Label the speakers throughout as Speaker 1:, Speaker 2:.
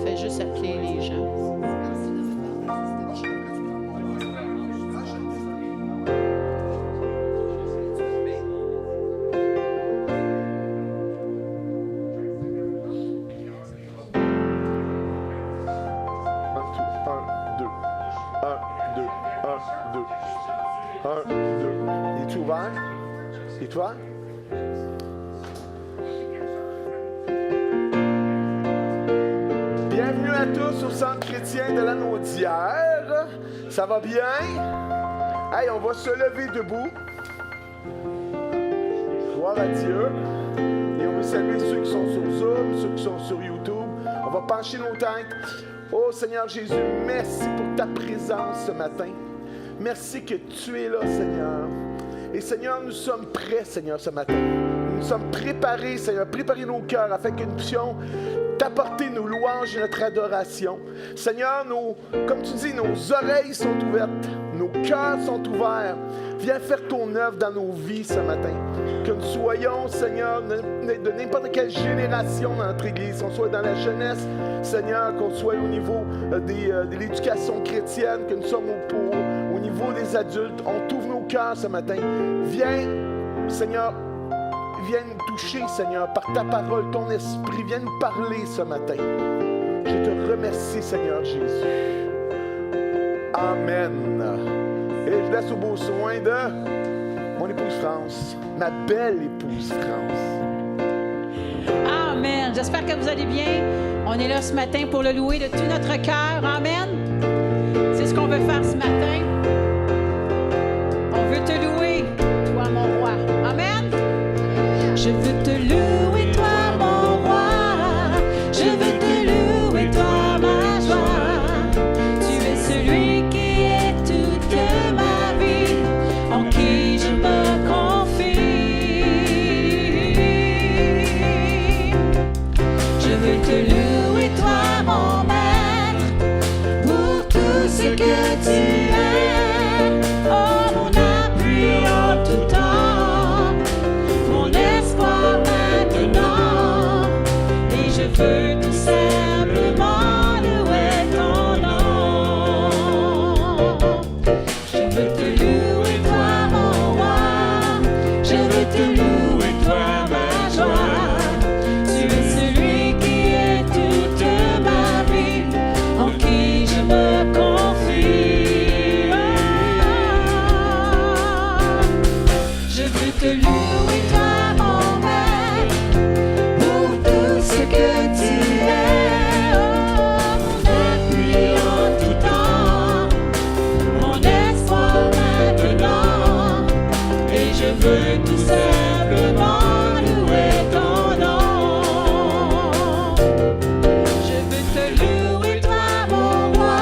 Speaker 1: Fais juste appeler les gens.
Speaker 2: Es-tu ouvert? Et toi? Bienvenue à tous au Centre chrétien de la Naudière. Ça va bien? Hey, on va se lever debout. Gloire à Dieu. Et on veut saluer ceux qui sont sur Zoom, ceux qui sont sur YouTube. On va pencher nos têtes. Oh Seigneur Jésus, merci pour ta présence ce matin. Merci que tu es là, Seigneur. Et Seigneur, nous sommes prêts, Seigneur, ce matin. Nous sommes préparés, Seigneur, préparer nos cœurs afin que nous puissions t'apporter nos louanges et notre adoration. Seigneur, comme tu dis, nos oreilles sont ouvertes, nos cœurs sont ouverts. Viens faire ton œuvre dans nos vies ce matin. Que nous soyons, Seigneur, de n'importe quelle génération dans notre Église, qu'on soit dans la jeunesse, Seigneur, qu'on soit au niveau de l'éducation chrétienne, que nous sommes au niveau des adultes. On t'ouvre nos cœurs ce matin. Viens, Seigneur, viens nous toucher, Seigneur, par ta parole, ton esprit. Viens nous parler ce matin. Je te remercie, Seigneur Jésus. Amen. Et je laisse au beau soin de mon épouse France, ma belle épouse France.
Speaker 1: Amen. J'espère que vous allez bien. On est là ce matin pour le louer de tout notre cœur. Amen. C'est ce qu'on veut faire ce matin. On veut te louer, toi mon roi. Amen. Je veux te louer, toi mon roi. Je veux te louer, toi ma joie. Tu es celui qui est toute ma vie, en qui je me confie. Je veux te louer, toi mon maître, pour tout ce que tu es. Oh mon appui en tout temps, mon espoir maintenant. Et je veux tout simplement louer ton nom. Je veux te louer, toi mon roi. Je veux te louer, toi ma joie. Tu es celui qui est toute ma vie, en qui je me confie. Je veux te louer, toi mon maître, pour tout ce que tu es. Oh, mon appui en tout temps, mon espoir maintenant. Et je veux tout simplement louer ton nom. Je veux te louer, toi mon roi.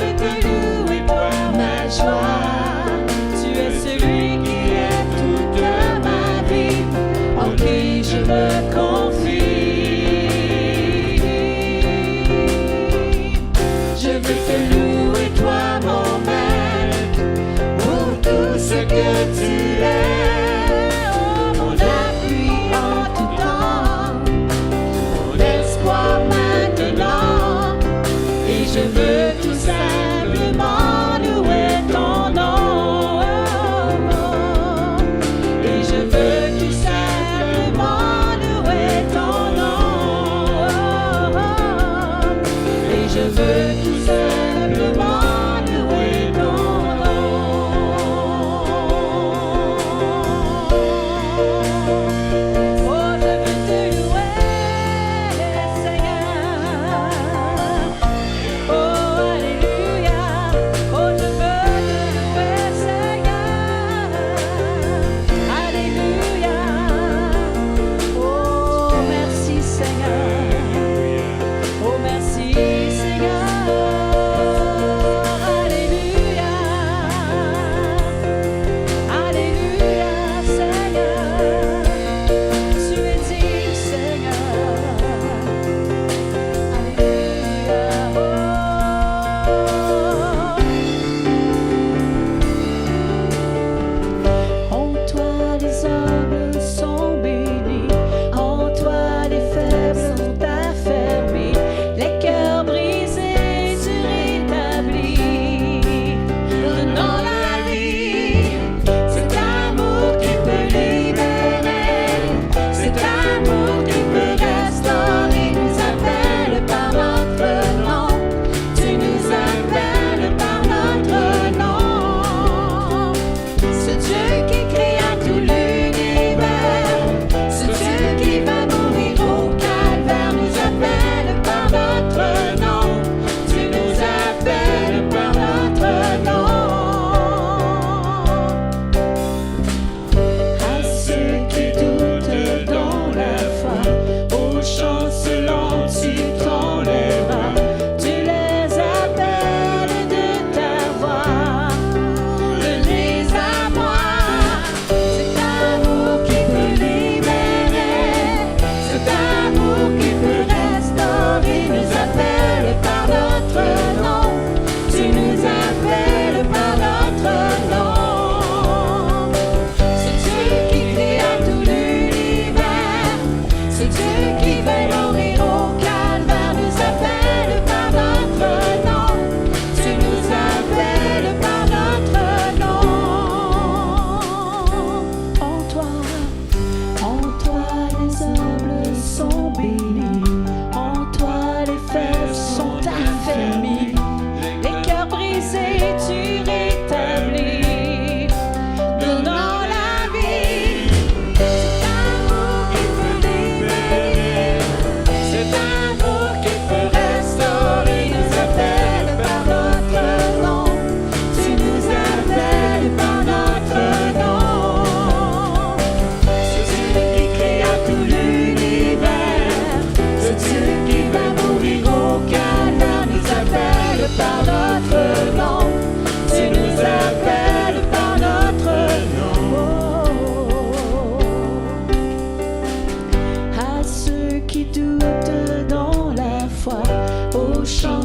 Speaker 1: Je veux te louer, toi ma joie. Tu es celui qui est toute ma vie, en qui je me confie. Je veux te louer, toi mon maître, pour tout ce que tu es. Oh, mon appui en tout temps, mon espoir maintenant. Et je veux tout simplement louer ton nom. Et je veux tout simplement louer ton nom. Et je veux tout simplement louer ton nom. Oh, je veux te louer, Seigneur. Oh,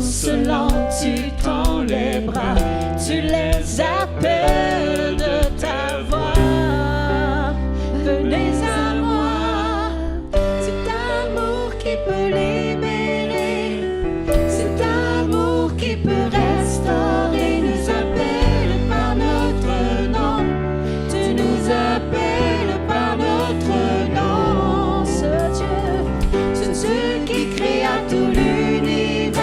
Speaker 1: chancelant, tu tends les bras, tu les appelles de ta voix. Venez à moi, cet amour qui peut libérer, cet amour qui peut restaurer, nous appelle par notre nom. Tu nous appelles par notre nom, ce Dieu qui créa tout l'univers,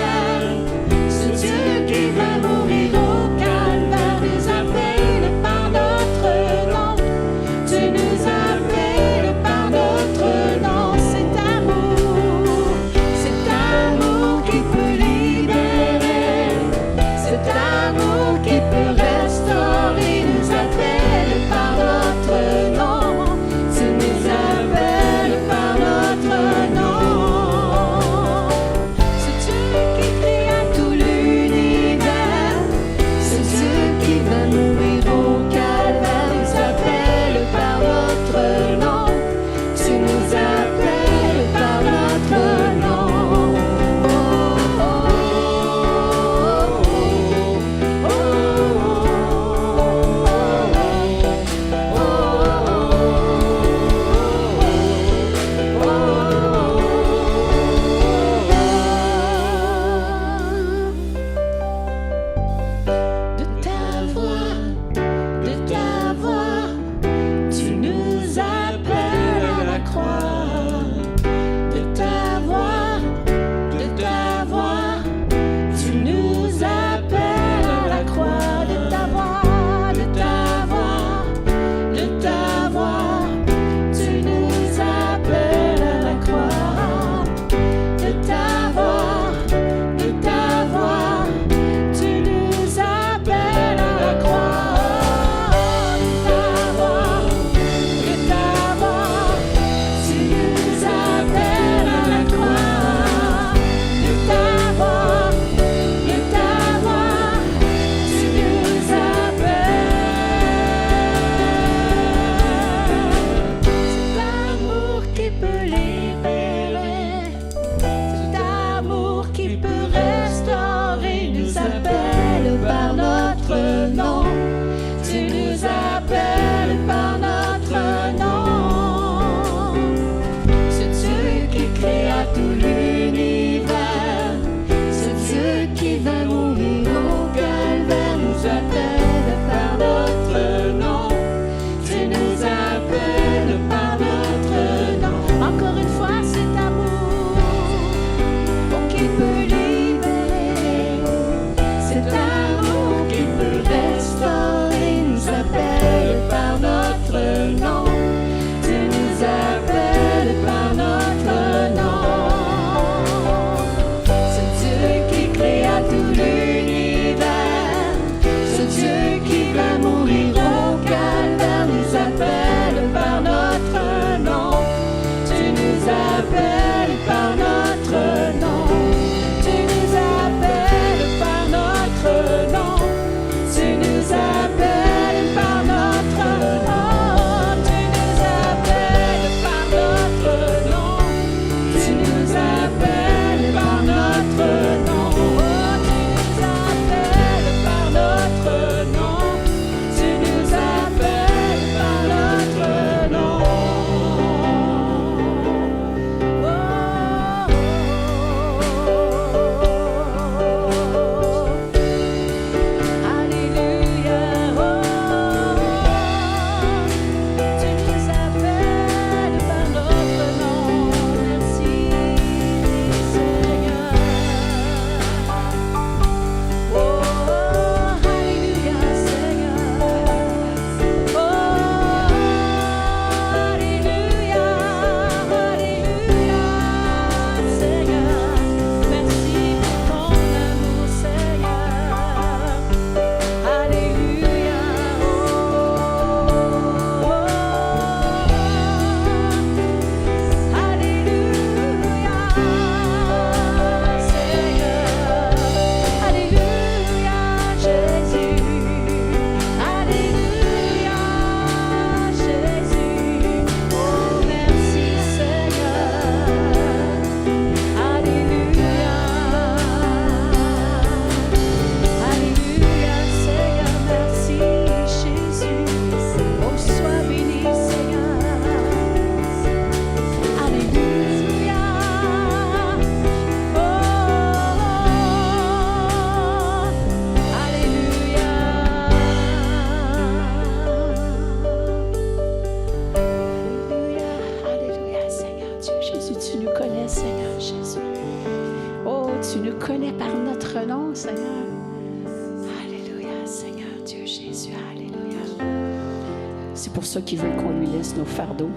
Speaker 1: pour ça qu'il veut qu'on lui laisse nos fardeaux.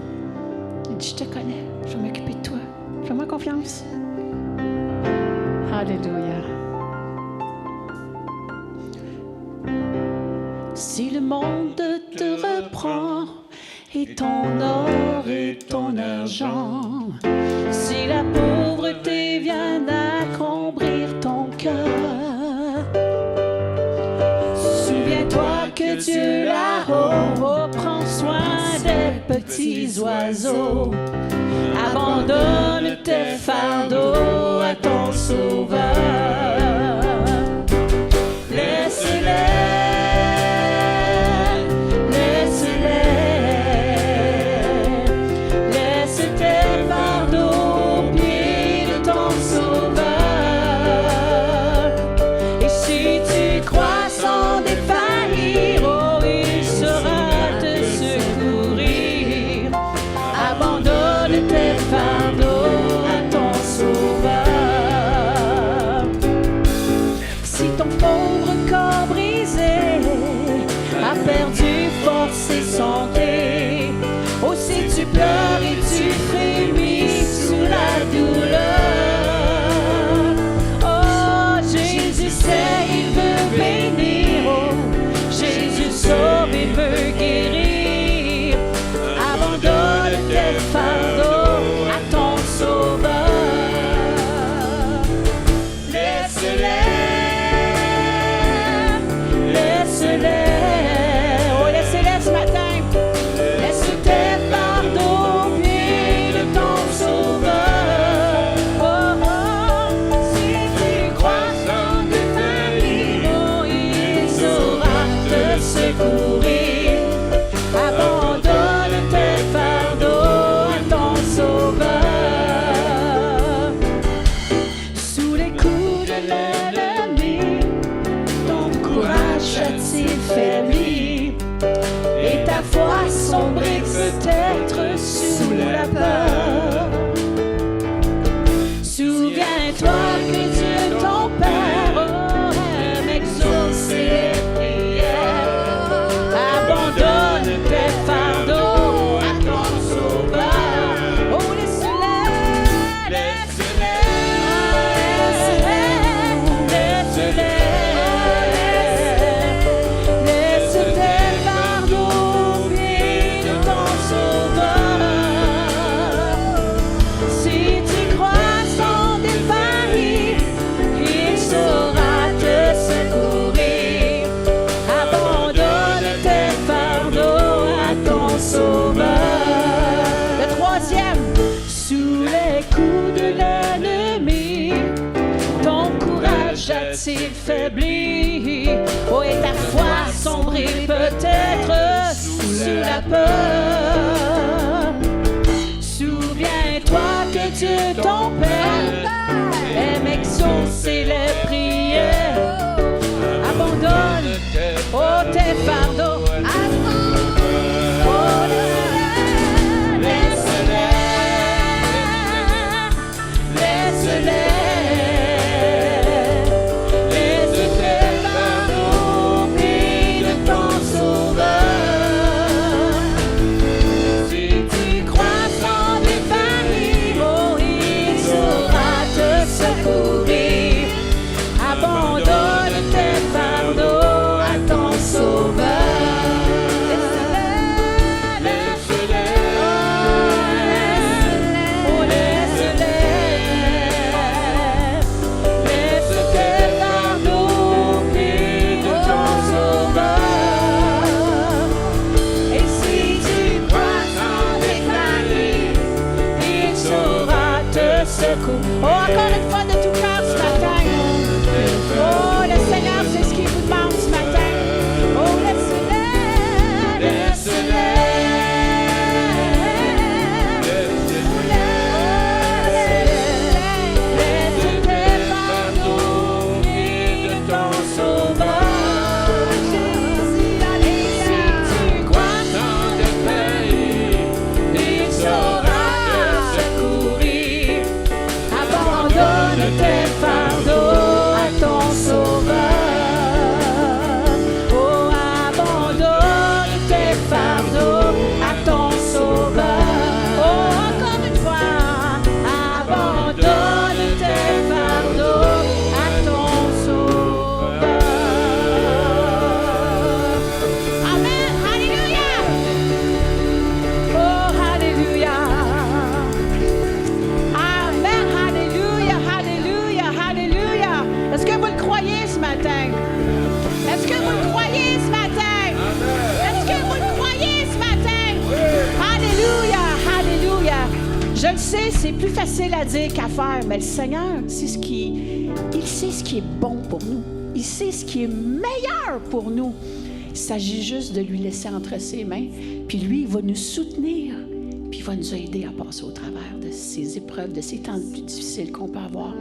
Speaker 1: Il dit, je te connais, je vais m'occuper de toi. Fais-moi confiance. Alléluia. Si le monde te reprend et ton or et ton argent, si la pauvreté vient accombrir ton cœur, souviens-toi que Dieu là-haut prend soin des petits oiseaux. Abandonne tes fardeaux à ton Sauveur. Laisse-les. Tu pleures et tu frémis sous la douleur. Oh, Jésus sait, il veut bénir. Oh, Jésus sauve, il veut guérir. Abandonne tes fardeaux à ton Sauveur. Laisse-les, laisse-les. Oh, laisse-les ce matin. Et ta foi sombrée peut-être sous la peur. Souviens-toi que Dieu ton Père aime exaucer les prières. Abandonne tes fardeaux à ton Sauveur. Oh, laisse-les, laisse-les, laisse-les. A-t-il faibli? Oh, et ta foi sombrée peut-être sous la peur. Souviens-toi que Dieu ton Père aime exaucer les prières. Abandonne, oh, tes fardeaux. Oh, laisse-les, laisse-les. C'est plus facile à dire qu'à faire, mais le Seigneur, il sait ce qui est bon pour nous. Il sait ce qui est meilleur pour nous. Il s'agit juste de lui laisser entre ses mains, puis lui, il va nous soutenir, puis il va nous aider à passer au travers de ces épreuves, de ces temps les plus difficiles qu'on peut avoir.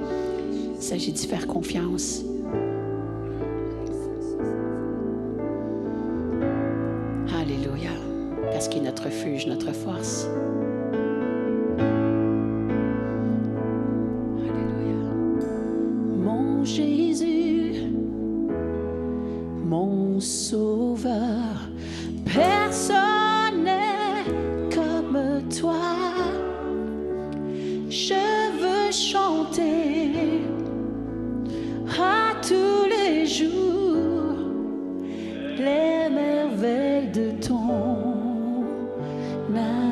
Speaker 1: Il s'agit d'y faire confiance. Alléluia, parce qu'il est notre refuge, notre force. Jésus, mon sauveur, personne n'est comme toi. Je veux chanter à tous les jours les merveilles de ton amour.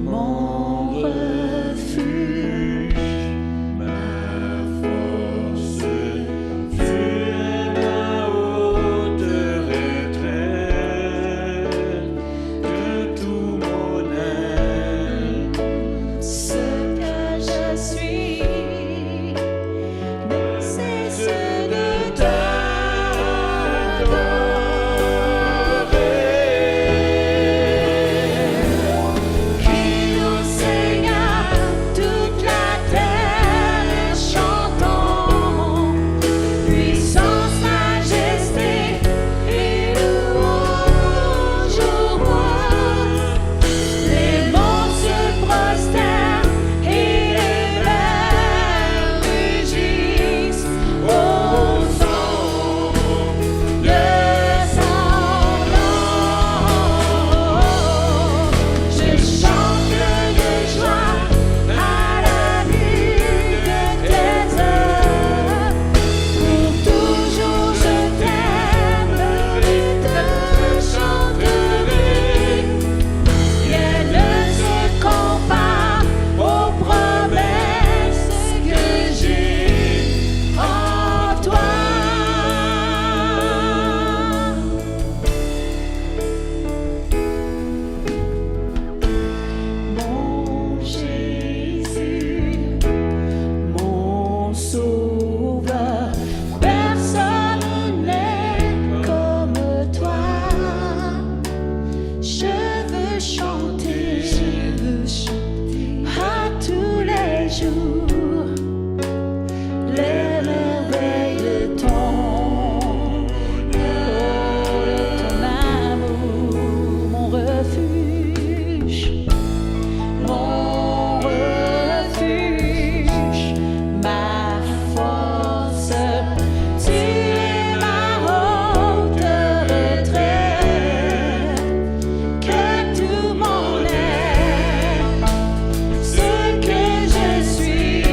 Speaker 1: Mon refuge, ma force, tu es ma haute retraite de tout mon être. Ce que je suis ne cesse de t'adorer. Crie au Seigneur toute la terre chantons, puissance, majesté et louange au roi. Les monts se prosternent et les mers rugissent au son de son nom. Je chante de joie à la vue de tes œuvres. Pour toujours je t'aimerai, te chanterai. Rien ne se compare aux promesses que j'ai en toi. Mon Jésus, mon sauveur, personne n'est comme toi. Je veux chanter à tous les jours les merveilles de ton amour. Mon refuge, ma force, tu es ma haute retraite, que tout mon être, ce que je suis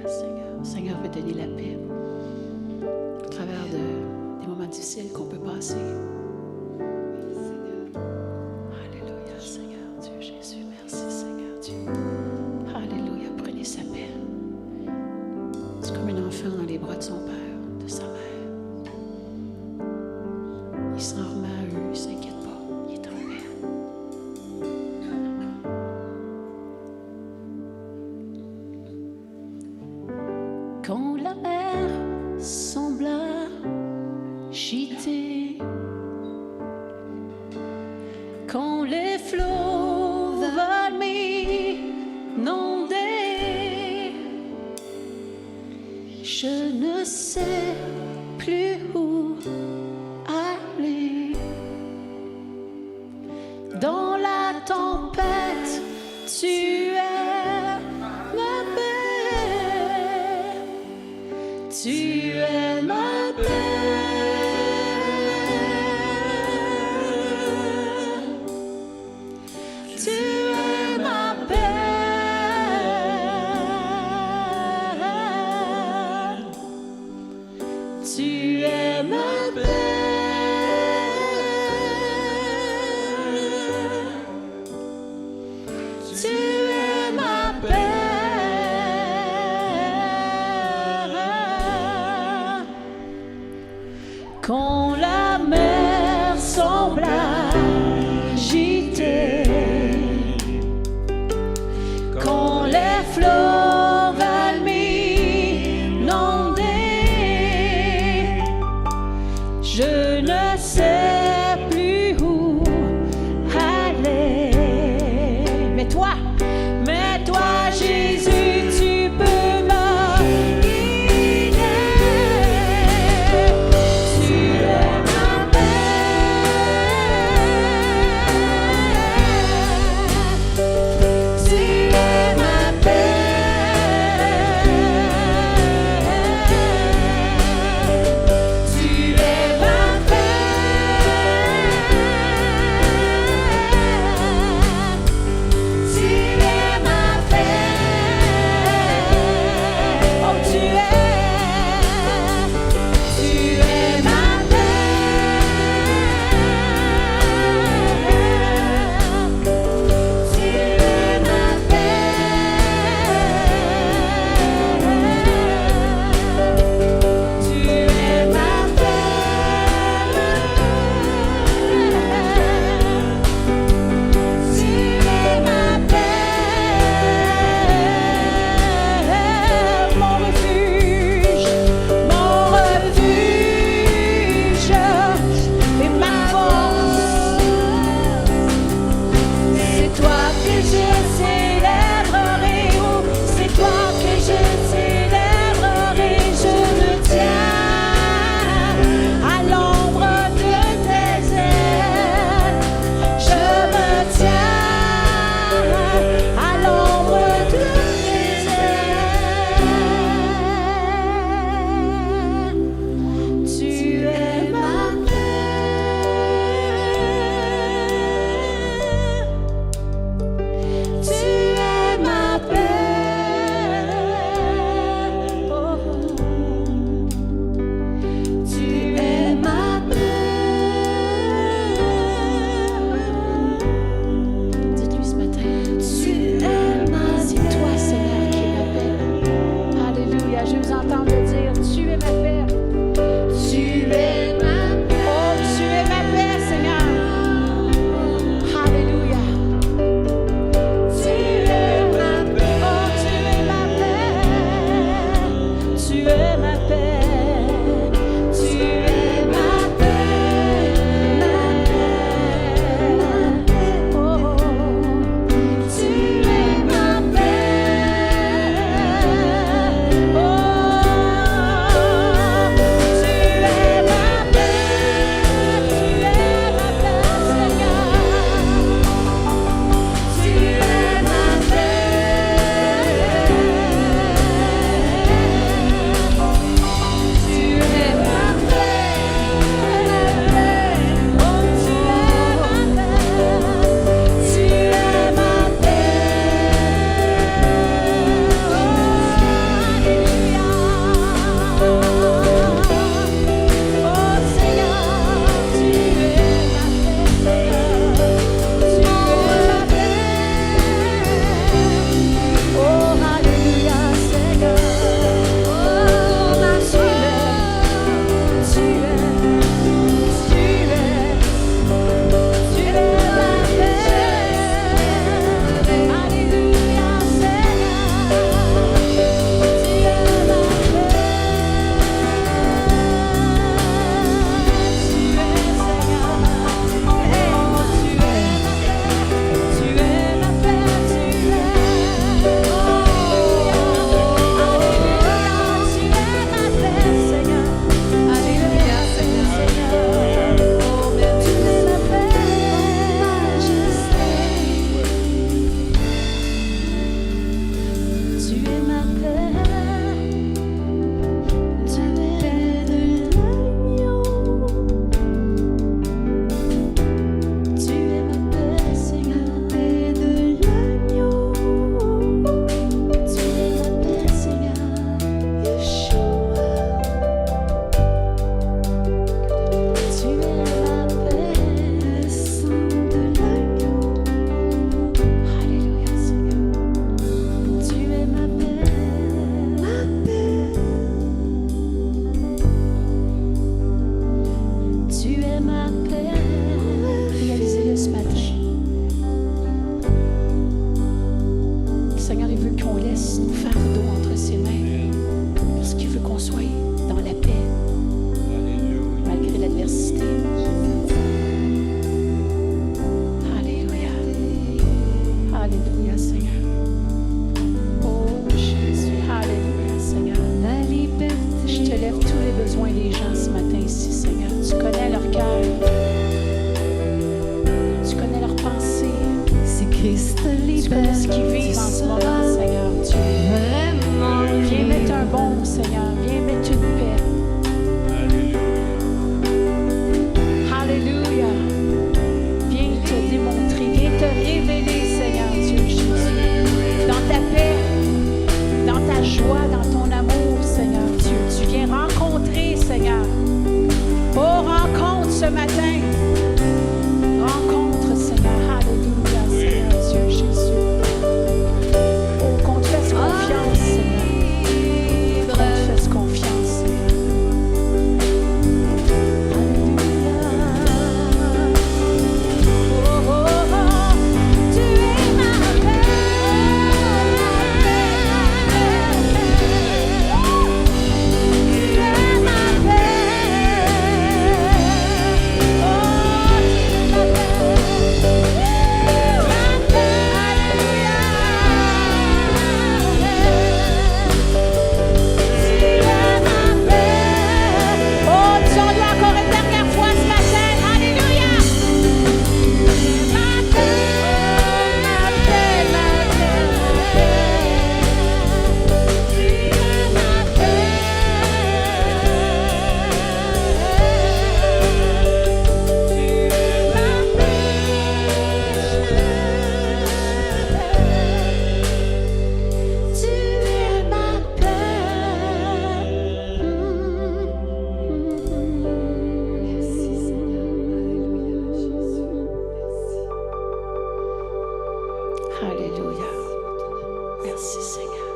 Speaker 1: Seigneur. Seigneur veut donner la paix au travers des moments difficiles qu'on peut passer. Alléluia, Seigneur Dieu Jésus. Merci, Seigneur Dieu. Alléluia, prenez sa paix. C'est comme un enfant dans les bras de son père, de sa mère. Il s'en remet à eux, il ne s'inquiète pas, il est en paix. Quand la mer sembla agitée, quand les flots veulent m'inonder, je ne sais plus où aller. Dans la tempête, tu es ma paix. Tu es ma paix. Tu es ma paix. Tu es ma paix. Tu es ma paix. Quand la mer semble agitée, quand les flots veulent m'inonder, je ne sais plus où aller. Mais toi, Jésus, tu peux me guider. Tu es ma paix. Tu es ma paix. ce qu'ils vivent en ce moment, Seigneur Dieu. Viens mettre un baume, Seigneur. Viens mettre une paix. Alléluia. Viens te démontrer, viens te révéler, Seigneur Dieu Jésus. Dans ta paix, dans ta joie, dans ton amour, Seigneur Dieu. Tu viens rencontrer, Seigneur. Oh, rencontre ce matin. Rencontre, Seigneur. Alléluia, Seigneur Dieu Jésus. Oh, qu'on te fasse confiance, Seigneur. Qu'on te fasse confiance, Seigneur. Alléluia. Oh, oh, oh, tu es ma paix. Tu es ma paix. Oh, tu es ma paix. Alléluia. Tu es ma paix. Oh, disons-le encore une dernière fois ce matin. Alléluia. Ma paix, ma paix, ma paix, ma paix. Tu es ma paix. Tu es ma paix. Tu es ma paix. Merci Seigneur. Alléluia. Merci Seigneur.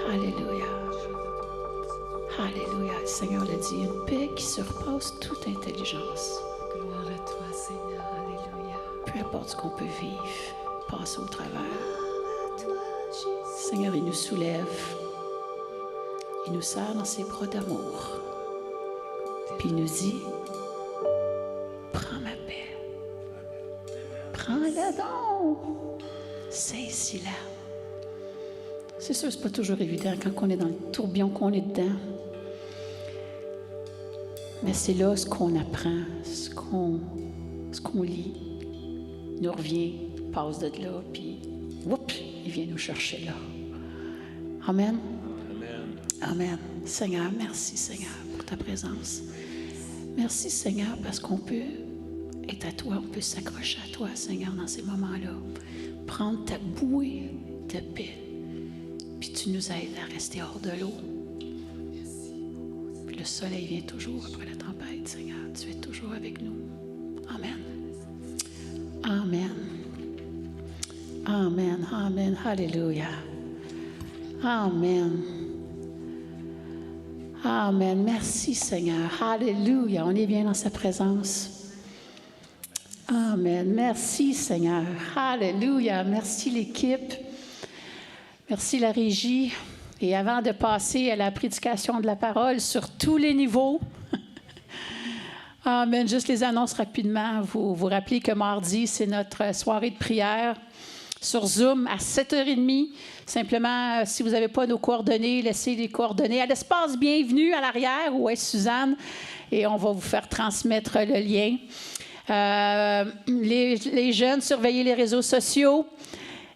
Speaker 1: Alléluia. Alléluia. Le Seigneur le dit, une paix qui surpasse toute intelligence.
Speaker 3: Gloire à toi, Seigneur. Alléluia.
Speaker 1: Peu importe ce qu'on peut vivre, passer au travers. Seigneur, il nous soulève. Il nous serre dans ses bras d'amour. Puis il nous dit, prends ma paix. Prends-la donc. Saisis-la. C'est sûr, c'est pas toujours évident quand on est dans le tourbillon qu'on est dedans. Mais c'est là ce qu'on apprend, ce qu'on lit. Il nous revient, passe de là, puis oups, il vient nous chercher là. Amen. Amen. Seigneur, merci Seigneur pour ta présence. Merci Seigneur parce qu'on peut être à toi, on peut s'accrocher à toi Seigneur dans ces moments-là. Prendre ta bouée de paix. Puis tu nous aides à rester hors de l'eau. Puis le soleil vient toujours après la tempête Seigneur. Tu es toujours avec nous. Amen. Amen. Amen. Amen. Alléluia. Amen. Amen. Merci Seigneur. Alléluia. On est bien dans sa présence. Amen. Merci Seigneur. Alléluia. Merci l'équipe. Merci la régie. Et avant de passer à la prédication de la parole sur tous les niveaux, amen. Juste les annonces rapidement. Vous vous rappelez que mardi, c'est notre soirée de prière sur Zoom à 7h30. Simplement, si vous n'avez pas nos coordonnées, laissez les coordonnées à l'espace bienvenue à l'arrière où est Suzanne et on va vous faire transmettre le lien. Les jeunes, surveillez les réseaux sociaux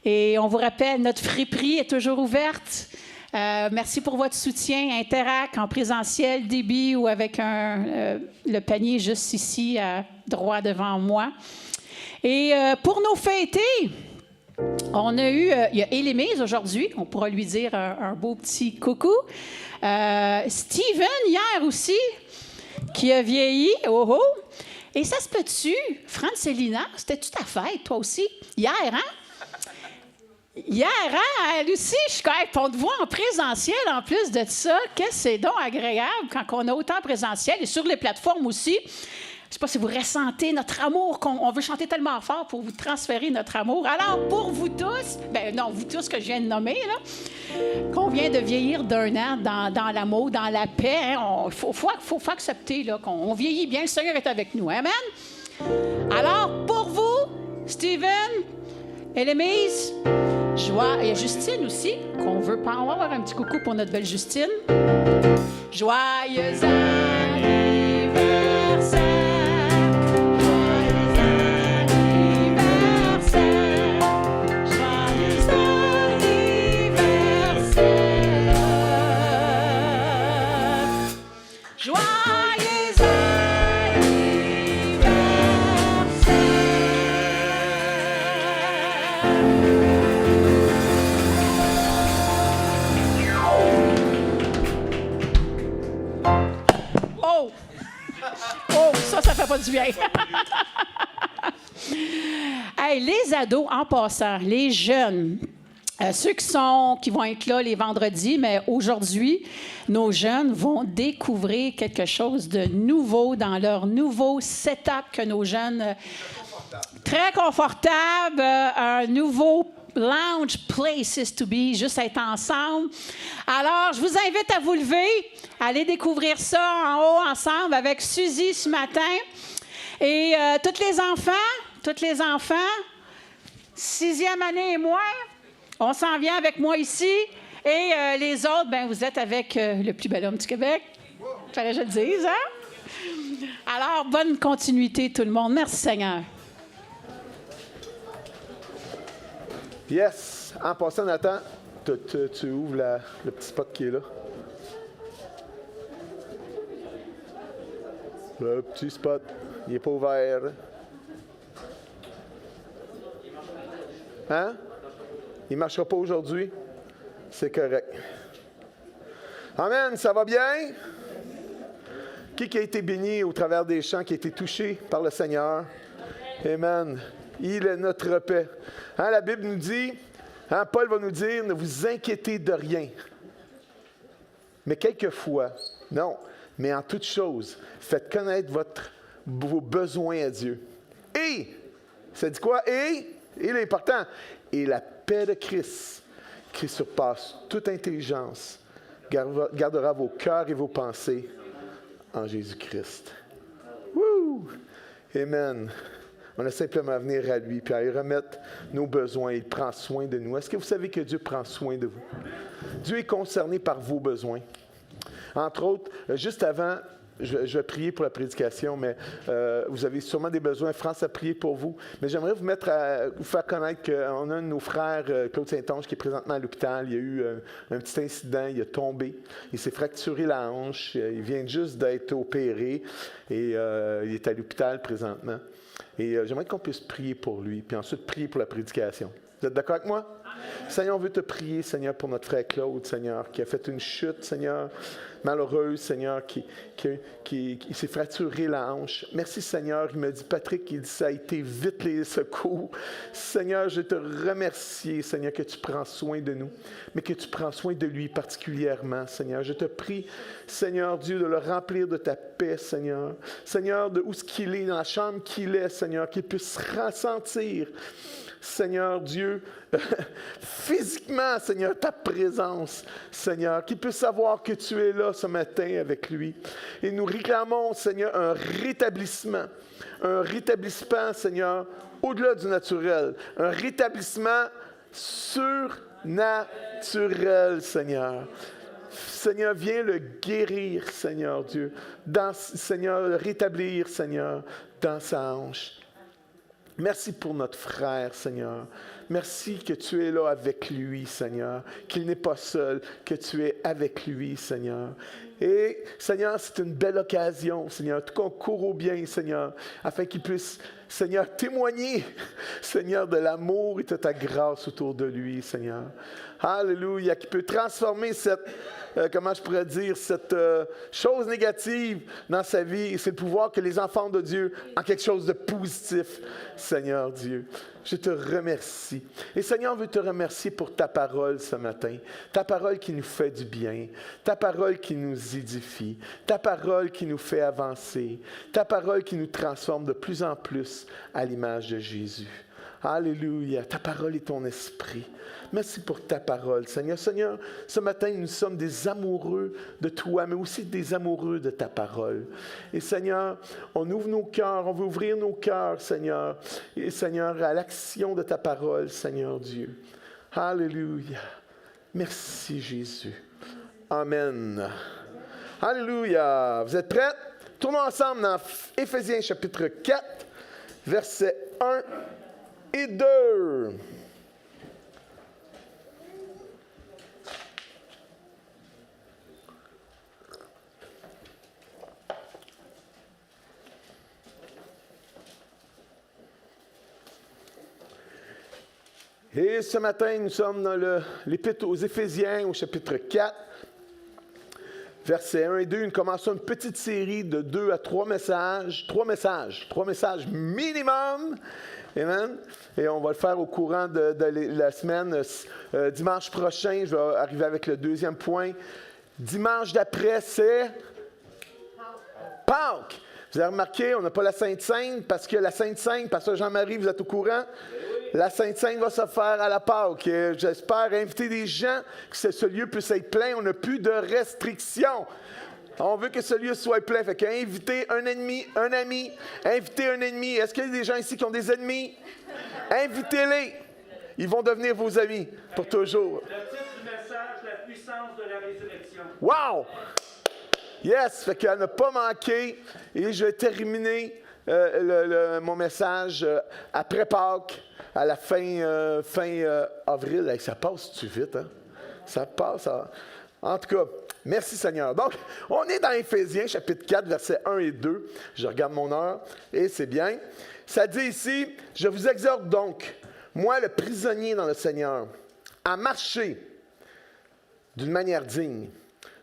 Speaker 1: et on vous rappelle, notre friperie est toujours ouverte. Merci pour votre soutien. Interact en présentiel, débit ou avec le panier juste ici, droit devant moi. Et pour nos fêtés, on a eu, il y a Élémise aujourd'hui, on pourra lui dire un beau petit coucou. Steven hier aussi, qui a vieilli. Oh oh! Et ça se peut-tu, Francélina, c'était-tu ta fête, toi aussi? Hier, hein? Hier, hein? Elle aussi, je suis on te voit en présentiel en plus de ça. Qu'est-ce que c'est donc agréable quand on a autant présentiel et sur les plateformes aussi. Je ne sais pas si vous ressentez notre amour, qu'on veut chanter tellement fort pour vous transférer notre amour. Alors, pour vous tous, vous tous que je viens de nommer, là, qu'on vient de vieillir d'un an dans l'amour, dans la paix, il faut accepter là, qu'on vieillit bien, le Seigneur est avec nous. Amen? Alors, pour vous, Steven, Élémise, joie, et Justine aussi, qu'on veut pas avoir un petit coucou pour notre belle Justine. Joyeux anniversaire!
Speaker 4: bien. Hey, les ados, en passant, les jeunes, ceux qui vont être là les vendredis, mais aujourd'hui, nos jeunes vont découvrir quelque chose de nouveau dans leur nouveau setup que nos jeunes... Très confortable, un nouveau lounge places to be, juste être ensemble. Alors, je vous invite à vous lever, aller découvrir ça en haut ensemble avec Suzy ce matin. Et tous les enfants, 6e année et moins, on s'en vient avec moi ici. Et les autres, ben vous êtes avec le plus bel homme du Québec. Fallait que je le dise, hein? Alors, bonne continuité tout le monde. Merci Seigneur.
Speaker 2: Yes. En passant, Nathan, tu ouvres le petit spot qui est là. Le petit spot, il n'est pas ouvert. Hein? Il ne marchera pas aujourd'hui. C'est correct. Amen. Ça va bien? Qui a été béni au travers des chants, qui a été touché par le Seigneur? Amen. Il est notre paix. Hein, la Bible nous dit, Paul va nous dire, ne vous inquiétez de rien. Mais quelquefois, non, mais en toute chose, faites connaître vos besoins à Dieu. Et, ça dit quoi? Et il est important, et la paix de Christ, qui surpasse toute intelligence, gardera vos cœurs et vos pensées en Jésus-Christ. Wouh! Amen. On a simplement à venir à lui, puis à lui remettre nos besoins. Il prend soin de nous. Est-ce que vous savez que Dieu prend soin de vous? Dieu est concerné par vos besoins. Entre autres, juste avant, je vais prier pour la prédication, mais vous avez sûrement des besoins. France a prié pour vous. Mais j'aimerais vous faire connaître qu'on a un de nos frères, Claude Saint-Onge, qui est présentement à l'hôpital. Il y a eu un petit incident, il a tombé. Il s'est fracturé la hanche. Il vient juste d'être opéré et il est à l'hôpital présentement. Et j'aimerais qu'on puisse prier pour lui, puis ensuite prier pour la prédication. Vous êtes d'accord avec moi? Amen. Seigneur, on veut te prier, Seigneur, pour notre frère Claude, Seigneur, qui a fait une chute, Seigneur, malheureuse, Seigneur, qui s'est fracturé la hanche. Merci, Seigneur. Il m'a dit, Patrick, il dit, ça a été vite les secours. Seigneur, je te remercie, Seigneur, que tu prends soin de nous, mais que tu prends soin de lui particulièrement, Seigneur. Je te prie, Seigneur Dieu, de le remplir de ta paix, Seigneur. Seigneur, de où ce qu'il est, dans la chambre qu'il est, Seigneur, qu'il puisse ressentir, Seigneur Dieu, physiquement, Seigneur, ta présence, Seigneur, qu'il puisse savoir que tu es là ce matin avec lui. Et nous réclamons, Seigneur, un rétablissement, Seigneur, au-delà du naturel, un rétablissement surnaturel, Seigneur. Seigneur, viens le guérir, Seigneur Dieu, Seigneur, le rétablir, Seigneur, dans sa hanche. Merci pour notre frère, Seigneur. Merci que tu es là avec lui, Seigneur. Qu'il n'est pas seul, que tu es avec lui, Seigneur. Et, Seigneur, c'est une belle occasion, Seigneur, tout qu'on court au bien, Seigneur, afin qu'il puisse, Seigneur, témoigner, Seigneur, de l'amour et de ta grâce autour de lui, Seigneur. Alléluia, qui peut transformer cette chose négative dans sa vie. Et c'est le pouvoir que les enfants de Dieu en quelque chose de positif, Seigneur Dieu. Je te remercie. Et Seigneur, on veut te remercier pour ta parole ce matin. Ta parole qui nous fait du bien. Ta parole qui nous édifie. Ta parole qui nous fait avancer. Ta parole qui nous transforme de plus en plus à l'image de Jésus. Alléluia. Ta parole est ton esprit. Merci pour ta parole, Seigneur. Seigneur, ce matin, nous sommes des amoureux de toi, mais aussi des amoureux de ta parole. Et Seigneur, on ouvre nos cœurs, on veut ouvrir nos cœurs, Seigneur. Et Seigneur, à l'action de ta parole, Seigneur Dieu. Alléluia. Merci, Jésus. Amen. Alléluia. Vous êtes prêts? Tournons ensemble dans Éphésiens chapitre 4, versets 1 et 2. Et ce matin, nous sommes dans l'Épître aux Éphésiens, au chapitre 4, versets 1 et 2. Nous commençons une petite série de 2 à 3 messages. 3 messages minimum. Amen. Et on va le faire au courant de la semaine. Dimanche prochain, je vais arriver avec le deuxième point. Dimanche d'après, c'est Pâques. Vous avez remarqué, on n'a pas la Sainte-Seine, parce que la Sainte-Seine, Pasteur Jean-Marie, vous êtes au courant? La Sainte-Seine va se faire à la Pâques. Et j'espère inviter des gens, que ce lieu puisse être plein. On n'a plus de restrictions. On veut que ce lieu soit plein. Fait qu'inviter un ami, inviter un ennemi. Est-ce qu'il y a des gens ici qui ont des ennemis? Invitez-les. Ils vont devenir vos amis pour toujours.
Speaker 5: Le titre du message, la puissance de la résurrection.
Speaker 2: Wow! Yes! Fait qu'à ne pas manquer. Et je vais terminer mon message après Pâques, à la fin avril. Hey, ça passe-tu vite, hein? Ça passe. En tout cas, merci Seigneur. Donc, on est dans Éphésiens, chapitre 4, versets 1 et 2. Je regarde mon heure et c'est bien. Ça dit ici, « Je vous exhorte donc, moi le prisonnier dans le Seigneur, à marcher d'une manière digne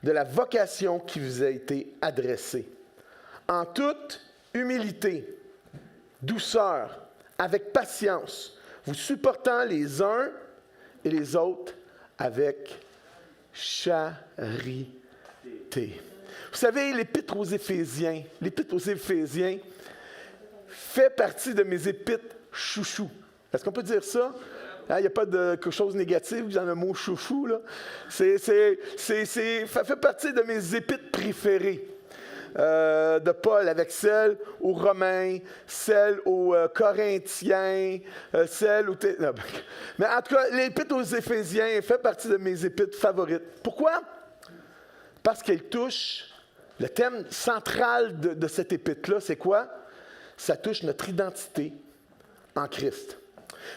Speaker 2: de la vocation qui vous a été adressée, en toute humilité, douceur, avec patience, vous supportant les uns et les autres avec charité. » Vous savez, l'Épître aux Éphésiens fait partie de mes épîtres chouchou. Est-ce qu'on peut dire ça? Il n'y a pas de quelque chose de négatif dans le mot chouchou, là. Ça fait partie de mes épîtres préférées. De Paul, avec celle aux Romains, celle aux Corinthiens, celle aux... Mais en tout cas, l'Épître aux Éphésiens fait partie de mes épîtres favorites. Pourquoi? Parce qu'elle touche, le thème central de cette épître-là, c'est quoi? Ça touche notre identité en Christ.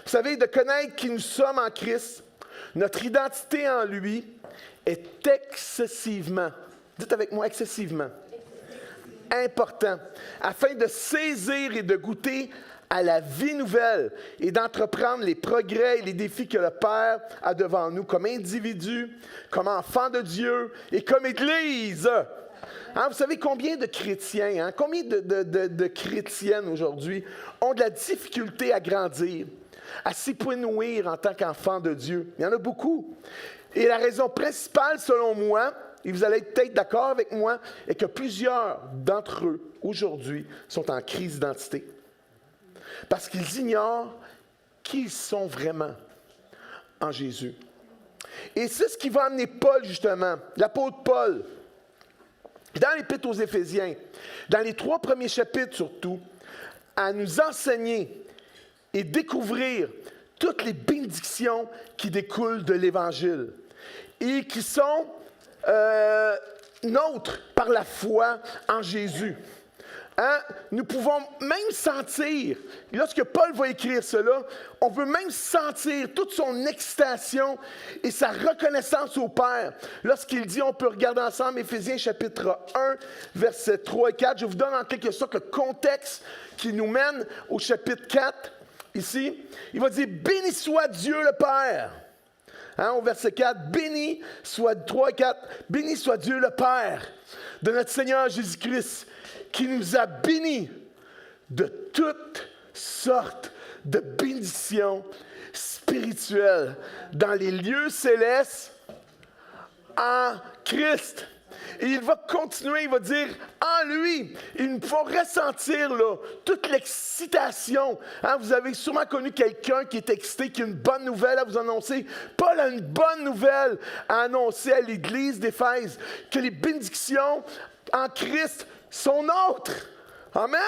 Speaker 2: Vous savez, de connaître qui nous sommes en Christ, notre identité en lui est excessivement, dites avec moi, excessivement, important, afin de saisir et de goûter à la vie nouvelle et d'entreprendre les progrès et les défis que le Père a devant nous comme individus, comme enfants de Dieu et comme Église. Hein, vous savez combien de chrétiens, combien de chrétiennes aujourd'hui ont de la difficulté à grandir, à s'épanouir en tant qu'enfants de Dieu? Il y en a beaucoup. Et la raison principale, selon moi, et vous allez être peut-être d'accord avec moi, est que plusieurs d'entre eux, aujourd'hui, sont en crise d'identité. Parce qu'ils ignorent qui ils sont vraiment en Jésus. Et c'est ce qui va amener Paul, justement, l'apôtre Paul, dans l'Épître aux Éphésiens, dans les 3 premiers chapitres surtout, à nous enseigner et découvrir toutes les bénédictions qui découlent de l'Évangile et qui sont nôtres par la foi en Jésus. Hein? Nous pouvons même sentir, lorsque Paul va écrire cela, on veut même sentir toute son excitation et sa reconnaissance au Père. Lorsqu'il dit, on peut regarder ensemble Éphésiens chapitre 1, versets 3 et 4. Je vous donne en quelque sorte le contexte qui nous mène au chapitre 4. Ici, il va dire, « Béni soit Dieu le Père ». Hein, au verset 4, « Béni soit 3 et 4, béni soit Dieu le Père de notre Seigneur Jésus-Christ, qui nous a bénis de toutes sortes de bénédictions spirituelles dans les lieux célestes en Christ. » Et il va continuer, il va dire, en lui, il nous faut ressentir là, toute l'excitation. Hein, vous avez sûrement connu quelqu'un qui est excité, qui a une bonne nouvelle à vous annoncer. Paul a une bonne nouvelle à annoncer à l'Église d'Éphèse, que les bénédictions en Christ sont nôtres. Amen.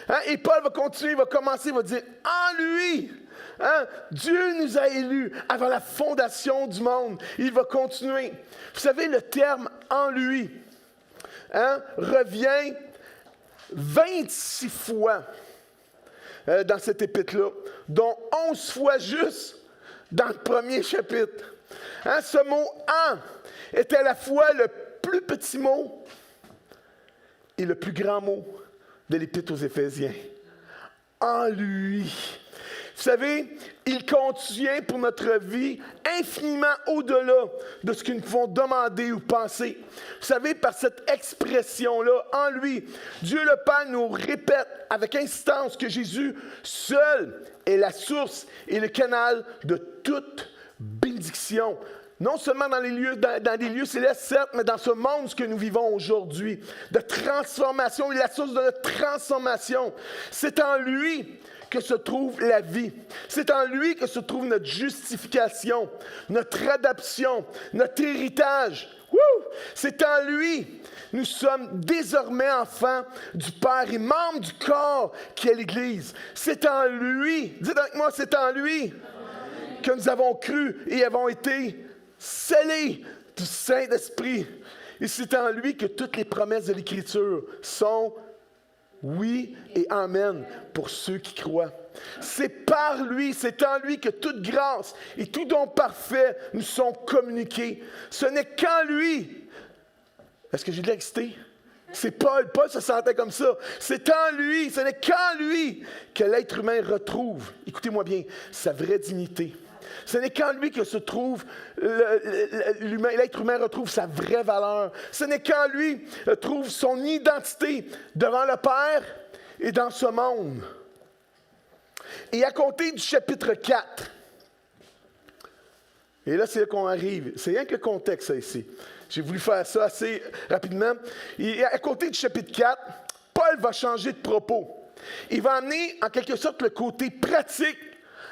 Speaker 2: Hein, et Paul va continuer, il va commencer, il va dire, en lui. Hein? Dieu nous a élus avant la fondation du monde. Il va continuer. Vous savez, le terme « en lui » revient 26 fois dans cette épître-là, dont 11 fois juste dans le premier chapitre. Hein? Ce mot « en » est à la fois le plus petit mot et le plus grand mot de l'épître aux Éphésiens. En lui. Vous savez, il contient pour notre vie infiniment au-delà de ce que nous pouvons demander ou penser. Vous savez, par cette expression-là, en lui, Dieu le Père nous répète avec insistance que Jésus seul est la source et le canal de toute bénédiction. Non seulement dans les lieux célestes, certes, mais dans ce monde que nous vivons aujourd'hui, de transformation, il est la source de notre transformation. C'est en lui que se trouve la vie. C'est en lui que se trouve notre justification, notre adoption, notre héritage. C'est en lui. Nous sommes désormais enfants du Père et membres du corps qui est l'Église. C'est en lui. Dites avec moi, c'est en lui que nous avons cru et avons été scellés du Saint-Esprit. Et c'est en lui que toutes les promesses de l'Écriture sont oui et amen pour ceux qui croient. C'est par lui, c'est en lui que toute grâce et tout don parfait nous sont communiqués. Ce n'est qu'en lui. Est-ce que j'ai de l'excité? C'est Paul. Paul se sentait comme ça. C'est en lui, ce n'est qu'en lui que l'être humain retrouve, écoutez-moi bien, sa vraie dignité. Ce n'est qu'en lui que se trouve l'être humain retrouve sa vraie valeur. Ce n'est qu'en lui trouve son identité devant le Père et dans ce monde. Et à compter du chapitre 4, et là c'est là qu'on arrive, c'est rien que le contexte ça, ici. J'ai voulu faire ça assez rapidement. Et à compter du chapitre 4, Paul va changer de propos. Il va amener en quelque sorte le côté pratique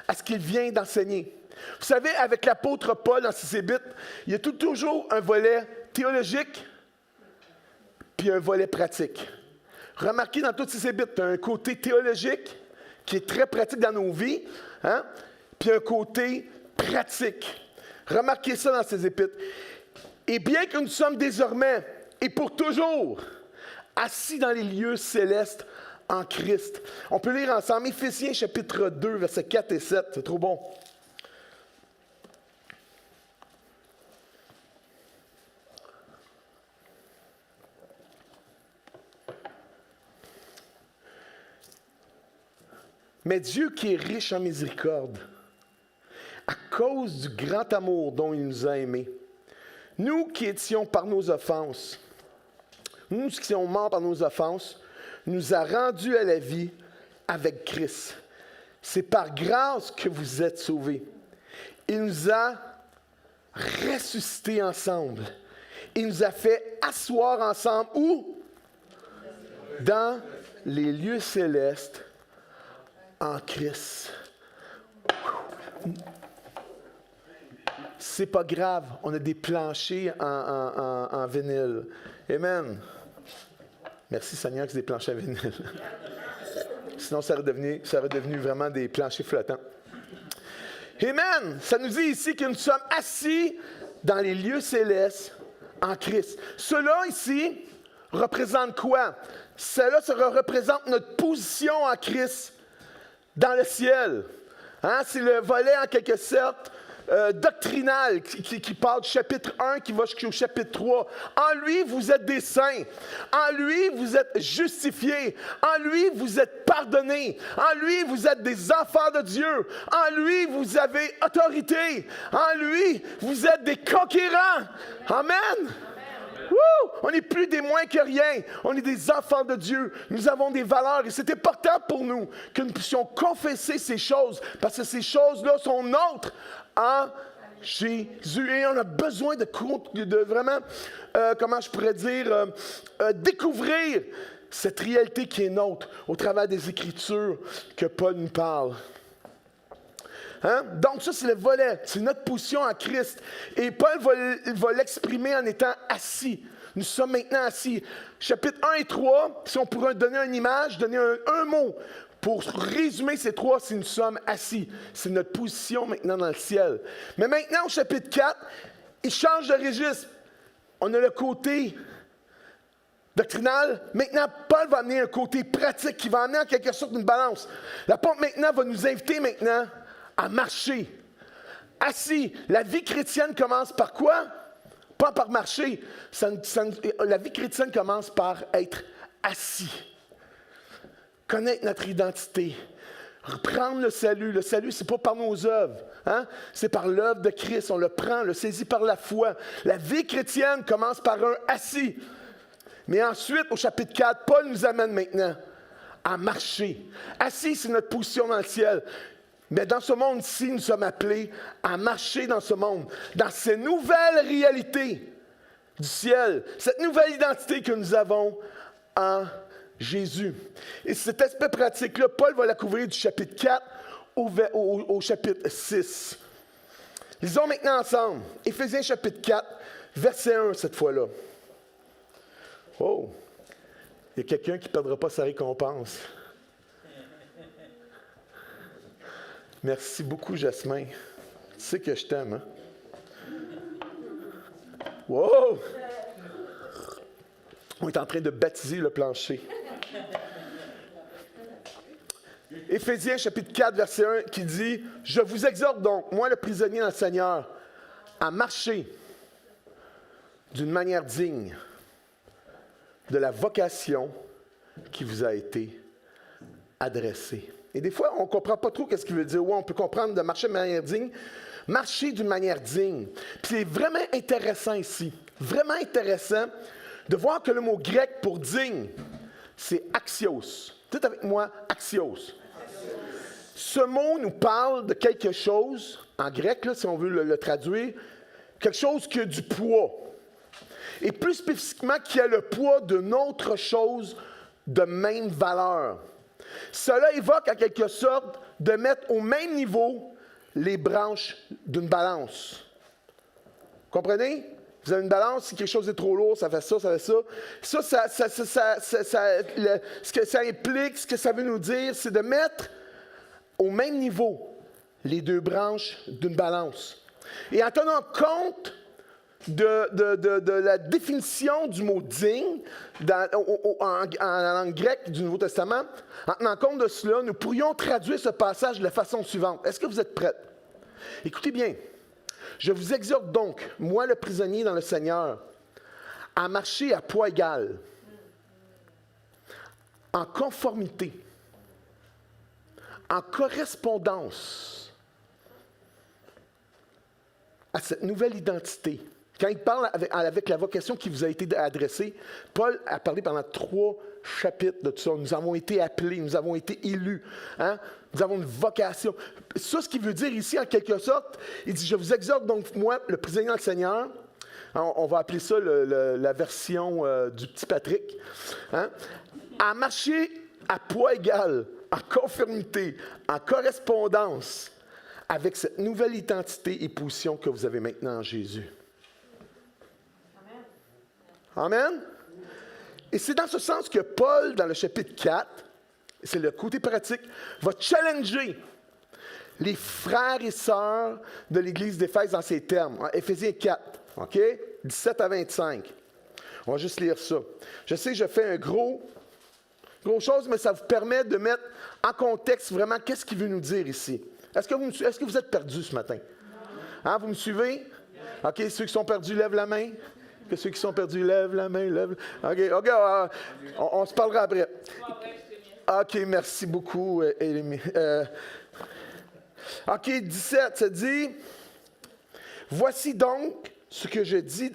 Speaker 2: à ce qu'il vient d'enseigner. Vous savez, avec l'apôtre Paul dans ses épîtres, il y a toujours un volet théologique puis un volet pratique. Remarquez dans toutes ces épîtres, tu as un côté théologique qui est très pratique dans nos vies, hein? Puis un côté pratique. Remarquez ça dans ces épîtres. Et bien que nous sommes désormais et pour toujours assis dans les lieux célestes en Christ. On peut lire ensemble Éphésiens chapitre 2, versets 4 et 7. C'est trop bon. Mais Dieu qui est riche en miséricorde, à cause du grand amour dont il nous a aimés, nous qui étions par nos offenses, nous qui sommes morts par nos offenses, nous a rendus à la vie avec Christ. C'est par grâce que vous êtes sauvés. Il nous a ressuscités ensemble. Il nous a fait asseoir ensemble. Où? Dans les lieux célestes en Christ. C'est pas grave, on a des planchers en vinyle. Amen. Merci Seigneur que c'est des planchers en vinyle. Sinon, ça aurait devenu vraiment des planchers flottants. Amen. Ça nous dit ici que nous sommes assis dans les lieux célestes en Christ. Cela ici représente quoi? Cela représente notre position en Christ dans le ciel. Hein? C'est le volet en quelque sorte doctrinal qui part du chapitre 1 qui va jusqu'au chapitre 3. En lui, vous êtes des saints. En lui, vous êtes justifiés. En lui, vous êtes pardonnés. En lui, vous êtes des enfants de Dieu. En lui, vous avez autorité. En lui, vous êtes des conquérants. Amen. Woo! On n'est plus des moins que rien. On est des enfants de Dieu. Nous avons des valeurs et c'est important pour nous que nous puissions confesser ces choses parce que ces choses-là sont nôtres en Jésus. Et on a besoin de vraiment, comment je pourrais dire, découvrir cette réalité qui est nôtre au travers des Écritures que Paul nous parle. Hein? Donc ça, c'est le volet, c'est notre position en Christ. Et Paul va l'exprimer en étant assis. Nous sommes maintenant assis. Chapitre 1 et 3, si on pourrait donner une image, donner un mot pour résumer ces trois, si nous sommes assis. C'est notre position maintenant dans le ciel. Mais maintenant, au chapitre 4, il change de registre. On a le côté doctrinal. Maintenant, Paul va amener un côté pratique qui va amener en quelque sorte une balance. L'apôtre maintenant va nous inviter maintenant à marcher. Assis. La vie chrétienne commence par quoi? Pas par marcher. La vie chrétienne commence par être assis. Connaître notre identité. Prendre le salut. Le salut, c'est pas par nos œuvres. Hein? C'est par l'œuvre de Christ. On le prend, on le saisit par la foi. La vie chrétienne commence par un assis. Mais ensuite, au chapitre 4, Paul nous amène maintenant à marcher. Assis, c'est notre position dans le ciel. Mais dans ce monde-ci, nous sommes appelés à marcher dans ce monde, dans ces nouvelles réalités du ciel, cette nouvelle identité que nous avons en Jésus. Et cet aspect pratique-là, Paul va la couvrir du chapitre 4 au chapitre 6. Lisons maintenant ensemble. Éphésiens chapitre 4, verset 1 cette fois-là. Oh! Il y a quelqu'un qui ne perdra pas sa récompense. Merci beaucoup, Jasmin. Tu sais que je t'aime, hein? Wow! On est en train de baptiser le plancher. Éphésiens chapitre 4, verset 1, qui dit « Je vous exhorte donc, moi le prisonnier dans le Seigneur, à marcher d'une manière digne de la vocation qui vous a été adressée. » Et des fois, on ne comprend pas trop ce qu'il veut dire. Ouais, on peut comprendre de marcher de manière digne. Marcher d'une manière digne. Puis c'est vraiment intéressant ici. Vraiment intéressant de voir que le mot grec pour digne, c'est axios. Dites avec moi, axios. Ce mot nous parle de quelque chose, en grec, là, si on veut le traduire, quelque chose qui a du poids. Et plus spécifiquement, qui a le poids d'une autre chose de même valeur. Cela évoque en quelque sorte de mettre au même niveau les branches d'une balance. Comprenez? Vous avez une balance, si quelque chose est trop lourd, ça fait ça, ça fait ça. Ce que ça implique, ce que ça veut nous dire, c'est de mettre au même niveau les deux branches d'une balance. Et en tenant compte de la définition du mot digne en langue grecque du Nouveau Testament, en tenant compte de cela, nous pourrions traduire ce passage de la façon suivante. Est-ce que vous êtes prêts? Écoutez bien. Je vous exhorte donc, moi le prisonnier dans le Seigneur, à marcher à poids égal, en conformité, en correspondance à cette nouvelle identité. Quand il parle avec la vocation qui vous a été adressée, Paul a parlé pendant 3 chapitres de tout ça. Nous avons été appelés, nous avons été élus. Hein? Nous avons une vocation. Ça, ce qu'il veut dire ici, en quelque sorte, il dit, je vous exhorte donc, moi, le prisonnier dans le Seigneur, on va appeler ça la version du petit Patrick, hein? À marcher à poids égal, en conformité, en correspondance avec cette nouvelle identité et position que vous avez maintenant en Jésus. Amen. Et c'est dans ce sens que Paul, dans le chapitre 4, c'est le côté pratique, va challenger les frères et sœurs de l'Église d'Éphèse dans ces termes. Éphésiens 4, OK? 17 à 25. On va juste lire ça. Je sais que je fais un gros chose, mais ça vous permet de mettre en contexte vraiment qu'est-ce qu'il veut nous dire ici. Est-ce que vous êtes perdus ce matin? Hein, vous me suivez? OK, ceux qui sont perdus, lèvent la main. Que ceux qui sont perdus, lèvent la main, lèvent. OK, on se parlera après. OK, merci beaucoup, Élémie. OK, 17, ça dit, voici donc ce que je dis,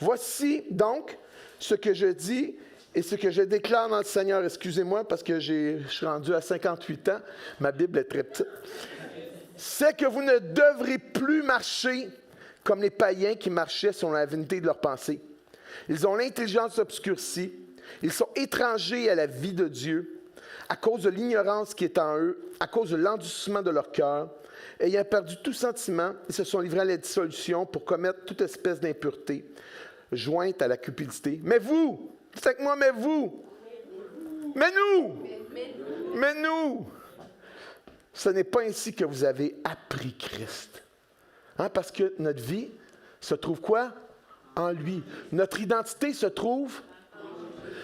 Speaker 2: voici donc ce que je dis et ce que je déclare dans le Seigneur. Excusez-moi parce que je suis rendu à 58 ans, ma Bible est très petite. C'est que vous ne devrez plus marcher comme les païens qui marchaient selon la vanité de leurs pensées. Ils ont l'intelligence obscurcie. Ils sont étrangers à la vie de Dieu à cause de l'ignorance qui est en eux, à cause de l'endurcissement de leur cœur. Ayant perdu tout sentiment, ils se sont livrés à la dissolution pour commettre toute espèce d'impureté, jointe à la cupidité. Mais vous, dites avec moi, mais vous, mais nous, ce n'est pas ainsi que vous avez appris Christ. Hein, parce que notre vie se trouve quoi? En lui. Notre identité se trouve?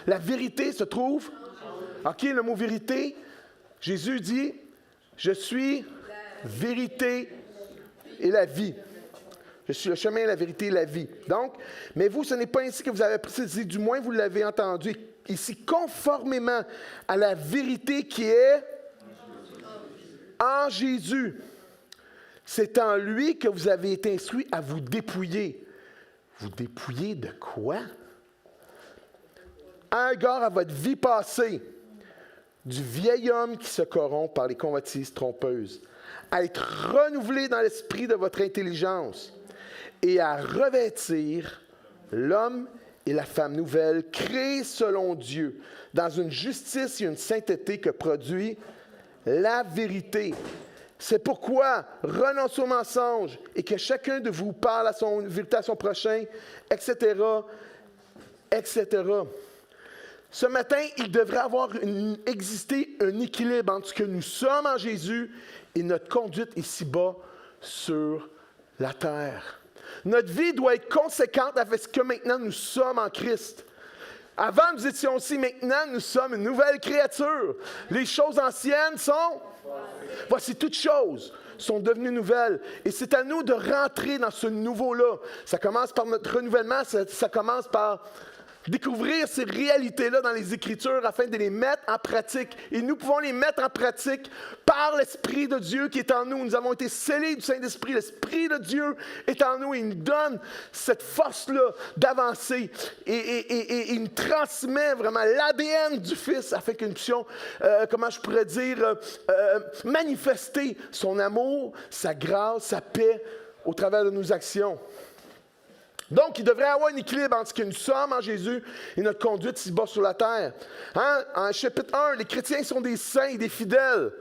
Speaker 2: La vérité se trouve? OK, le mot vérité, Jésus dit, je suis vérité et la vie. Je suis le chemin, la vérité et la vie. Donc, mais vous, ce n'est pas ainsi que vous avez appris, du moins vous l'avez entendu ici, conformément à la vérité qui est En Jésus, c'est en lui que vous avez été instruits à vous dépouiller. Vous dépouiller de quoi? À égard à votre vie passée, du vieil homme qui se corrompt par les convoitises trompeuses, à être renouvelé dans l'esprit de votre intelligence et à revêtir l'homme et la femme nouvelle, créés selon Dieu, dans une justice et une sainteté que produit la vérité. C'est pourquoi renoncez au mensonge et que chacun de vous parle à son vérité à son prochain, etc., etc. Ce matin, il devrait exister un équilibre entre ce que nous sommes en Jésus et notre conduite ici-bas sur la terre. Notre vie doit être conséquente avec ce que maintenant nous sommes en Christ. Avant, nous étions aussi, maintenant, nous sommes une nouvelle créature. Les choses anciennes sont... Voici toutes choses sont devenues nouvelles. Et c'est à nous de rentrer dans ce nouveau-là. Ça commence par notre renouvellement, ça commence par découvrir ces réalités-là dans les Écritures afin de les mettre en pratique. Et nous pouvons les mettre en pratique par l'Esprit de Dieu qui est en nous. Nous avons été scellés du Saint-Esprit. L'Esprit de Dieu est en nous et il nous donne cette force-là d'avancer. Et il nous transmet vraiment l'ADN du Fils afin que nous puissions, comment je pourrais dire, manifester son amour, sa grâce, sa paix au travers de nos actions. Donc, il devrait y avoir un équilibre entre ce que nous sommes en Jésus et notre conduite ici-bas sur la terre. Hein? En chapitre 1, les chrétiens sont des saints et des fidèles.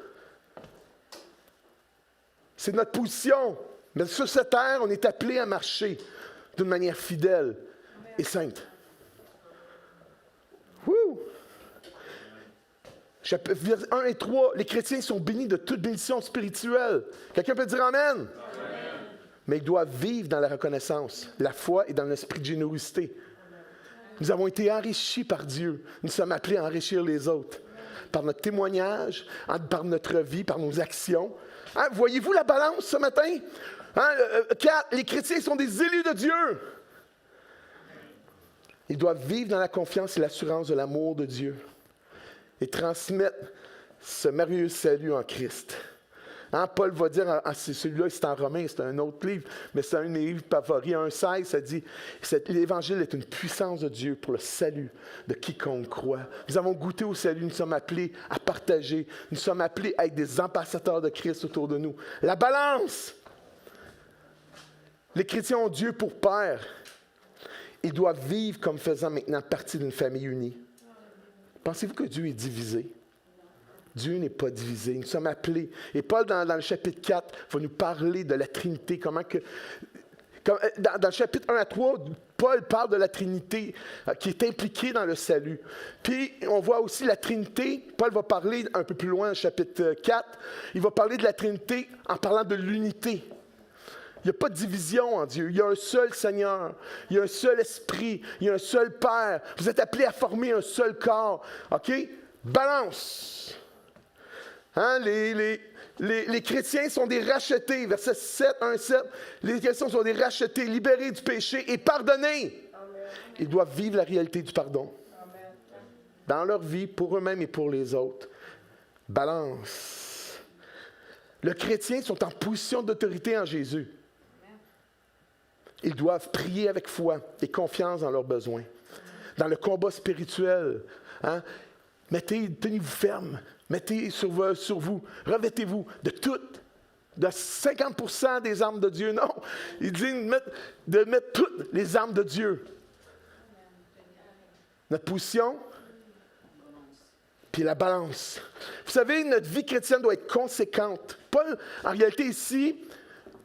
Speaker 2: C'est notre position. Mais sur cette terre, on est appelé à marcher d'une manière fidèle et sainte. Wouh! Chapitre 1 et 3, les chrétiens sont bénis de toute bénédiction spirituelle. Quelqu'un peut dire Amen? Amen. Mais ils doivent vivre dans la reconnaissance, la foi et dans l'esprit de générosité. Nous avons été enrichis par Dieu. Nous sommes appelés à enrichir les autres. Par notre témoignage, par notre vie, par nos actions. Hein, voyez-vous la balance ce matin? Hein, les chrétiens sont des élus de Dieu. Ils doivent vivre dans la confiance et l'assurance de l'amour de Dieu. Et transmettre ce merveilleux salut en Christ. Hein, Paul va dire, celui-là c'est en Romains, c'est un autre livre, mais c'est un de mes livres favoris, 1,16, ça dit, l'Évangile est une puissance de Dieu pour le salut de quiconque croit. Nous avons goûté au salut, nous sommes appelés à partager, nous sommes appelés à être des ambassadeurs de Christ autour de nous. La balance! Les chrétiens ont Dieu pour Père. Ils doivent vivre comme faisant maintenant partie d'une famille unie. Pensez-vous que Dieu est divisé? Dieu n'est pas divisé. Nous sommes appelés. Et Paul, dans le chapitre 4, va nous parler de la Trinité. Dans le chapitre 1 à 3, Paul parle de la Trinité qui est impliquée dans le salut. Puis, on voit aussi la Trinité. Paul va parler un peu plus loin, au chapitre 4. Il va parler de la Trinité en parlant de l'unité. Il n'y a pas de division en Dieu. Il y a un seul Seigneur. Il y a un seul Esprit. Il y a un seul Père. Vous êtes appelés à former un seul corps. OK? Balance. Hein? Les chrétiens sont des rachetés. Verset 7, 1, 7. Les chrétiens sont des rachetés, libérés du péché et pardonnés. Amen. Ils doivent vivre la réalité du pardon. Amen. Dans leur vie, pour eux-mêmes et pour les autres. Balance. Les chrétiens sont en position d'autorité en Jésus. Ils doivent prier avec foi et confiance dans leurs besoins. Dans le combat spirituel, hein, tenez-vous ferme, mettez sur vous, revêtez-vous de 50% des armes de Dieu. Non, il dit de mettre toutes les armes de Dieu. Notre position, puis la balance. Vous savez, notre vie chrétienne doit être conséquente. Paul, en réalité ici,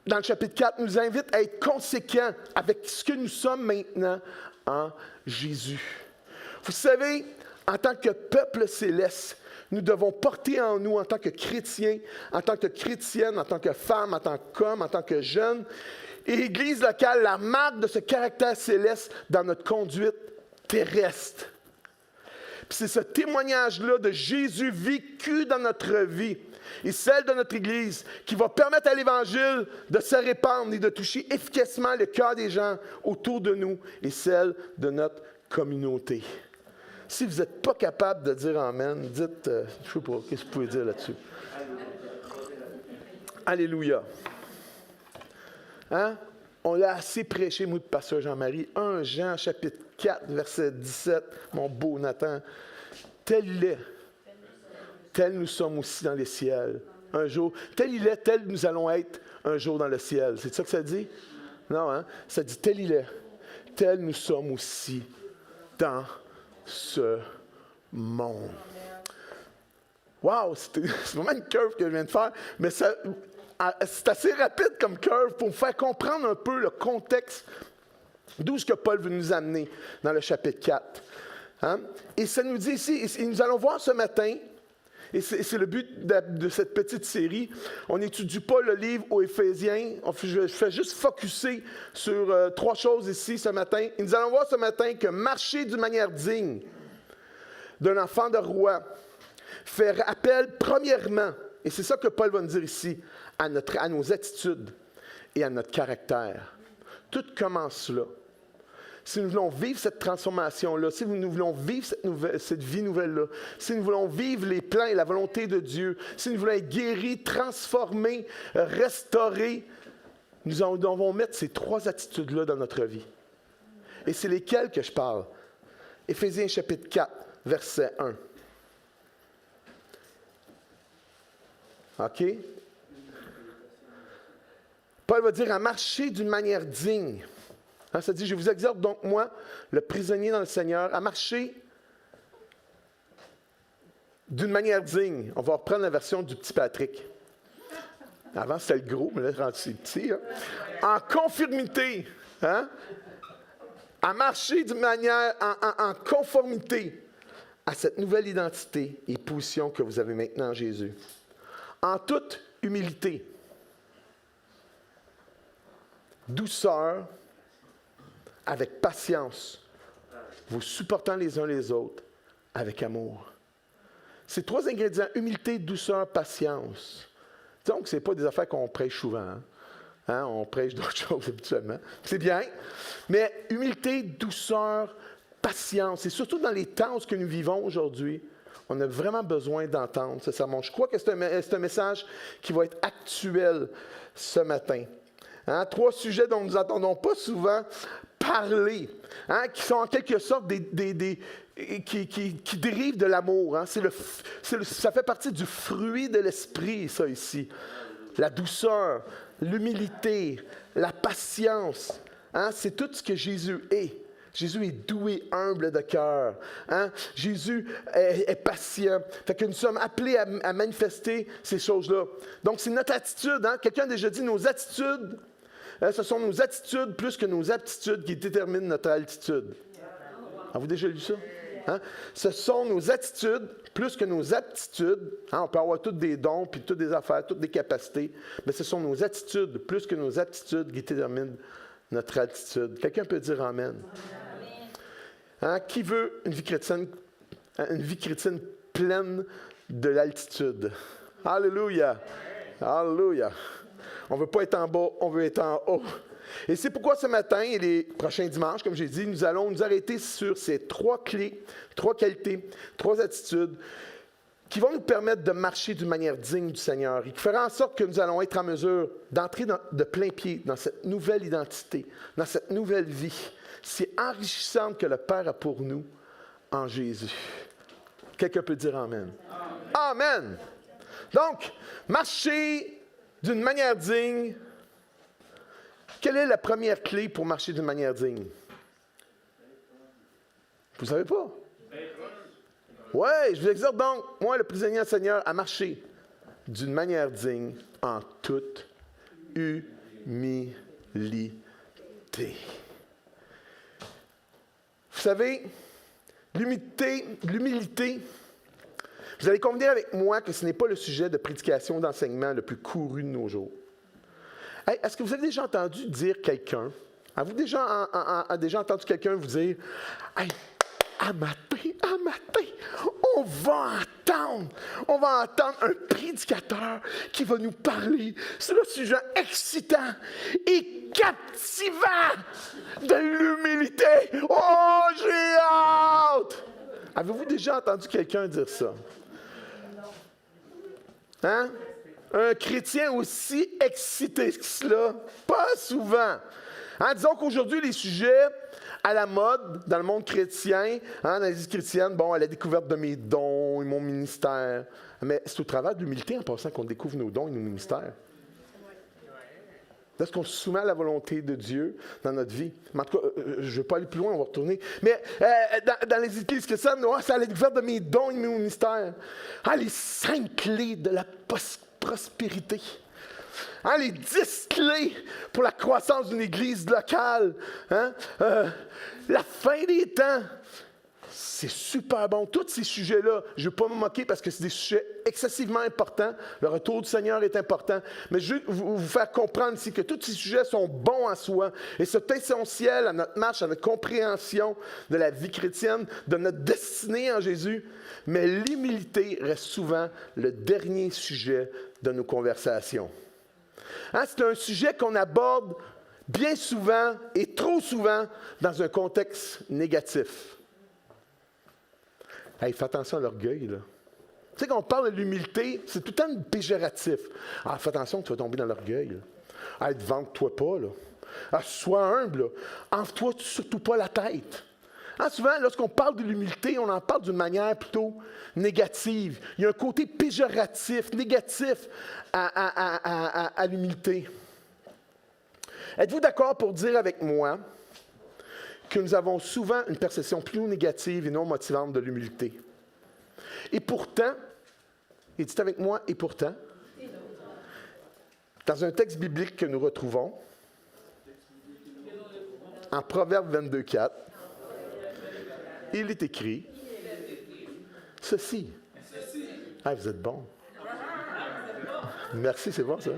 Speaker 2: dans le chapitre 4, nous invite à être conséquents avec ce que nous sommes maintenant en Jésus. Vous savez, en tant que peuple céleste, nous devons porter en nous, en tant que chrétiens, en tant que chrétiennes, en tant que femmes, en tant qu'hommes, en tant que jeunes, et l'Église locale, la marque de ce caractère céleste dans notre conduite terrestre. Puis c'est ce témoignage-là de Jésus vécu dans notre vie et celle de notre Église qui va permettre à l'Évangile de se répandre et de toucher efficacement le cœur des gens autour de nous et celle de notre communauté. Si vous n'êtes pas capable de dire Amen, dites, je ne sais pas, qu'est-ce que vous pouvez dire là-dessus? Alléluia. Hein? On l'a assez prêché, moi, de pasteur Jean-Marie. 1 Jean, chapitre 4, verset 17. Mon beau Nathan. Tel il est, tel nous sommes aussi dans les ciels. Un jour, tel il est, tel nous allons être un jour dans le ciel. C'est ça que ça dit? Non, hein? Ça dit tel il est, tel nous sommes aussi dans ce monde. Wow, c'est vraiment une curve que je viens de faire, mais c'est assez rapide comme curve pour me faire comprendre un peu le contexte d'où est-ce que Paul veut nous amener dans le chapitre 4. Hein? Et ça nous dit ici, et nous allons voir ce matin, et c'est le but de cette petite série, on n'étudie pas le livre aux Éphésiens, je fais juste focusser sur 3 choses ici ce matin. Et nous allons voir ce matin que marcher d'une manière digne d'un enfant de roi fait appel premièrement, et c'est ça que Paul va nous dire ici, à nos attitudes et à notre caractère. Tout commence là. Si nous voulons vivre cette transformation-là, si nous voulons vivre cette vie nouvelle-là, si nous voulons vivre les plans et la volonté de Dieu, si nous voulons être guéris, transformés, restaurés, nous devons mettre ces 3 attitudes-là dans notre vie. Et c'est lesquelles que je parle? Éphésiens chapitre 4, verset 1. OK? Paul va dire à marcher d'une manière digne. Hein, ça dit, je vous exhorte donc, moi, le prisonnier dans le Seigneur, à marcher d'une manière digne. On va reprendre la version du petit Patrick. Avant, c'était le gros, mais là, c'est petit. Hein? En conformité. Hein? À marcher d'une manière en conformité à cette nouvelle identité et position que vous avez maintenant en Jésus. En toute humilité, douceur, avec patience, vous supportant les uns les autres avec amour. Ces 3 ingrédients, humilité, douceur, patience. Donc, ce n'est pas des affaires qu'on prêche souvent. Hein? On prêche d'autres choses habituellement. C'est bien. Mais humilité, douceur, patience. Et surtout dans les temps où nous vivons aujourd'hui, on a vraiment besoin d'entendre ce sermon. Je crois que c'est un message qui va être actuel ce matin. Hein? 3 sujets dont nous n'entendons pas souvent parler, hein? Qui sont en quelque sorte qui dérivent de l'amour. Hein? Ça fait partie du fruit de l'esprit, ça ici. La douceur, l'humilité, la patience. Hein? C'est tout ce que Jésus est. Jésus est doux et humble de cœur. Hein? Jésus est patient. Fait que nous sommes appelés à manifester ces choses-là. Donc, c'est notre attitude. Hein? Quelqu'un a déjà dit, nos attitudes, ce sont nos attitudes plus que nos aptitudes qui déterminent notre altitude. Avez-vous déjà lu ça? Hein? Ce sont nos attitudes plus que nos aptitudes. Hein? On peut avoir toutes des dons, puis toutes des affaires, toutes des capacités. Mais ce sont nos attitudes plus que nos aptitudes qui déterminent notre altitude. Quelqu'un peut dire Amen. Hein? Qui veut une vie chrétienne pleine de l'altitude? Alléluia! Alléluia! On ne veut pas être en bas, on veut être en haut. Et c'est pourquoi ce matin et les prochains dimanches, comme j'ai dit, nous allons nous arrêter sur ces 3 clés, 3 qualités, 3 attitudes qui vont nous permettre de marcher d'une manière digne du Seigneur et qui fera en sorte que nous allons être en mesure d'entrer de plein pied dans cette nouvelle identité, dans cette nouvelle vie si enrichissante que le Père a pour nous en Jésus. Quelqu'un peut dire Amen. Amen. Donc, marcher d'une manière digne. Quelle est la première clé pour marcher d'une manière digne? Vous ne savez pas? Oui, je vous exhorte donc, moi, le prisonnier Seigneur, à marcher d'une manière digne en toute humilité. Vous savez, l'humilité, vous allez convenir avec moi que ce n'est pas le sujet de prédication, d'enseignement le plus couru de nos jours. Hey, est-ce que vous avez déjà entendu dire quelqu'un, avez-vous déjà entendu quelqu'un vous dire, hey, à matin, on va entendre un prédicateur qui va nous parler sur un sujet excitant et captivant de l'humilité. Oh, j'ai hâte! Avez-vous déjà entendu quelqu'un dire ça? Hein? un chrétien aussi excité que cela? Pas souvent. Hein, disons qu'aujourd'hui, les sujets à la mode dans le monde chrétien, hein, dans l'Église chrétienne, bon, à la découverte de mes dons et mon ministère. Mais c'est au travers de l'humilité, en passant, qu'on découvre nos dons et nos ministères. Lorsqu'on se soumet à la volonté de Dieu dans notre vie. Mais en tout cas, je ne vais pas aller plus loin, on va retourner. Mais dans les églises chrétiennes, c'est à la découverte de mes dons et de mon ministère. Ah, les 5 clés de la prospérité. Hein, les 10 clés pour la croissance d'une église locale. Hein? La fin des temps. C'est super bon. Tous ces sujets-là, je ne vais pas me moquer parce que c'est des sujets excessivement importants. Le retour du Seigneur est important. Mais je veux vous faire comprendre ici que tous ces sujets sont bons en soi. Et c'est essentiel à notre marche, à notre compréhension de la vie chrétienne, de notre destinée en Jésus. Mais l'humilité reste souvent le dernier sujet de nos conversations. Hein, c'est un sujet qu'on aborde bien souvent et trop souvent dans un contexte négatif. Hey, fais attention à l'orgueil, là. Tu sais, quand on parle de l'humilité, c'est tout le temps péjoratif. Ah, fais attention, tu vas tomber dans l'orgueil. Ah, vante-toi pas, là. Ah, sois humble, là. Enfle-toi surtout pas la tête. Hein, souvent, lorsqu'on parle de l'humilité, on en parle d'une manière plutôt négative. Il y a un côté péjoratif, négatif à l'humilité. Êtes-vous d'accord pour dire avec moi que nous avons souvent une perception plus négative et non motivante de l'humilité? Et pourtant, et dites avec moi, et pourtant, dans un texte biblique que nous retrouvons, en Proverbe 22:4, il est écrit ceci. Ah, vous êtes bon. Merci, c'est bon ça.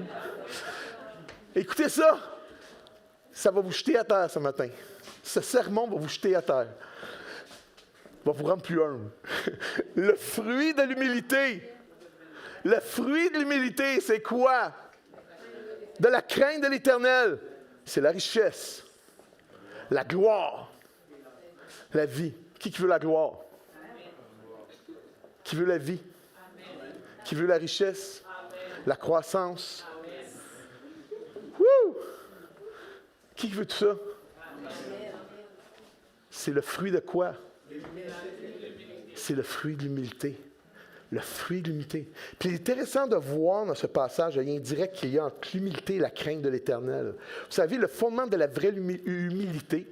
Speaker 2: Écoutez ça. Ça va vous jeter à terre ce matin. Ce sermon va vous jeter à terre. Va vous rendre plus humble. Le fruit de l'humilité. Le fruit de l'humilité, c'est quoi? De la crainte de l'Éternel. C'est la richesse, la gloire, la vie. Qui veut la gloire? Qui veut la vie? Qui veut la richesse? La croissance? Wouh! Qui veut tout ça? C'est le fruit de quoi? C'est le fruit de l'humilité. Le fruit de l'humilité. Puis il est intéressant de voir dans ce passage le lien direct qu'il y a entre l'humilité et la crainte de l'Éternel. Vous savez, le fondement de la vraie humilité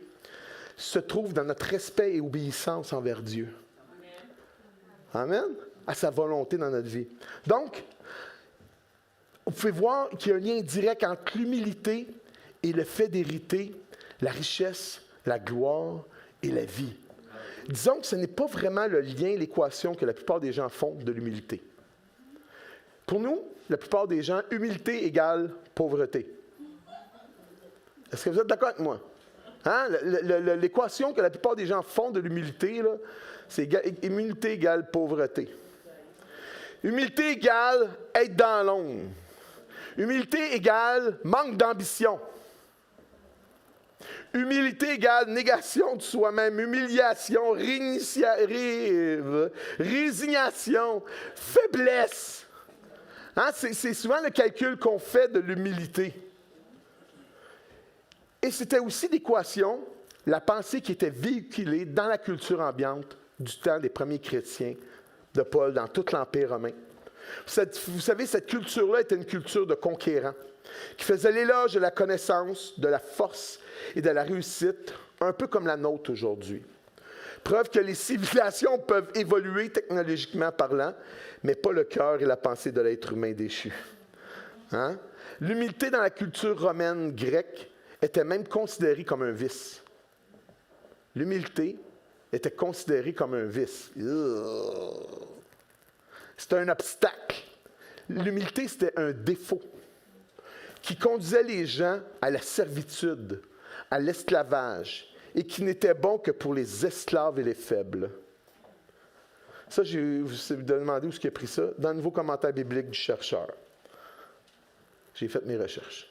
Speaker 2: se trouve dans notre respect et obéissance envers Dieu. Amen? À sa volonté dans notre vie. Donc, vous pouvez voir qu'il y a un lien direct entre l'humilité et le fait d'hériter la richesse, la gloire et la vie. Disons que ce n'est pas vraiment le lien, l'équation que la plupart des gens font de l'humilité. Pour nous, la plupart des gens, humilité égale pauvreté. Est-ce que vous êtes d'accord avec moi? Hein? L'équation que la plupart des gens font de l'humilité, là, c'est humilité égale pauvreté. Humilité égale être dans l'ombre. Humilité égale manque d'ambition. Humilité égale négation de soi-même, humiliation, résignation, faiblesse. Hein? C'est souvent le calcul qu'on fait de l'humilité. Et c'était aussi l'équation, la pensée qui était véhiculée dans la culture ambiante du temps des premiers chrétiens de Paul dans tout l'Empire romain. Vous savez, cette culture-là était une culture de conquérants qui faisait l'éloge de la connaissance, de la force et de la réussite, un peu comme la nôtre aujourd'hui. Preuve que les civilisations peuvent évoluer technologiquement parlant, mais pas le cœur et la pensée de l'être humain déchu. Hein? L'humilité dans la culture romaine grecque était même considérée comme un vice. L'humilité était considérée comme un vice. C'était un obstacle. L'humilité, c'était un défaut qui conduisait les gens à la servitude, à l'esclavage, et qui n'était bon que pour les esclaves et les faibles. Ça, je vous ai demandé où est-ce qu'il a pris ça. Dans le nouveau commentaire biblique du chercheur. J'ai fait mes recherches.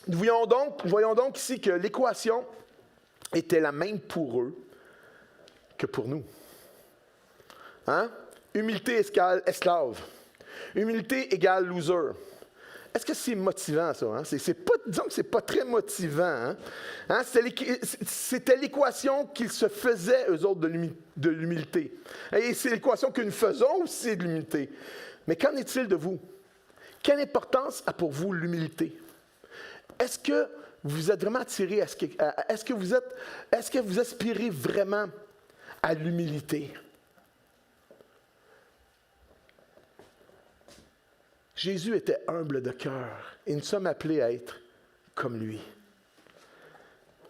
Speaker 2: Nous voyons donc ici que l'équation était la même pour eux que pour nous. Hein? Humilité esclave. Humilité égale loser. Est-ce que c'est motivant, ça? Hein? Disons que c'est pas très motivant. Hein? Hein? C'était l'équation qu'ils se faisaient, eux autres, de l'humilité. Et c'est l'équation que nous faisons aussi de l'humilité. Mais qu'en est-il de vous? Quelle importance a pour vous l'humilité? Est-ce que vous êtes vraiment attiré à est-ce que vous aspirez vraiment à l'humilité? Jésus était humble de cœur et nous sommes appelés à être comme lui.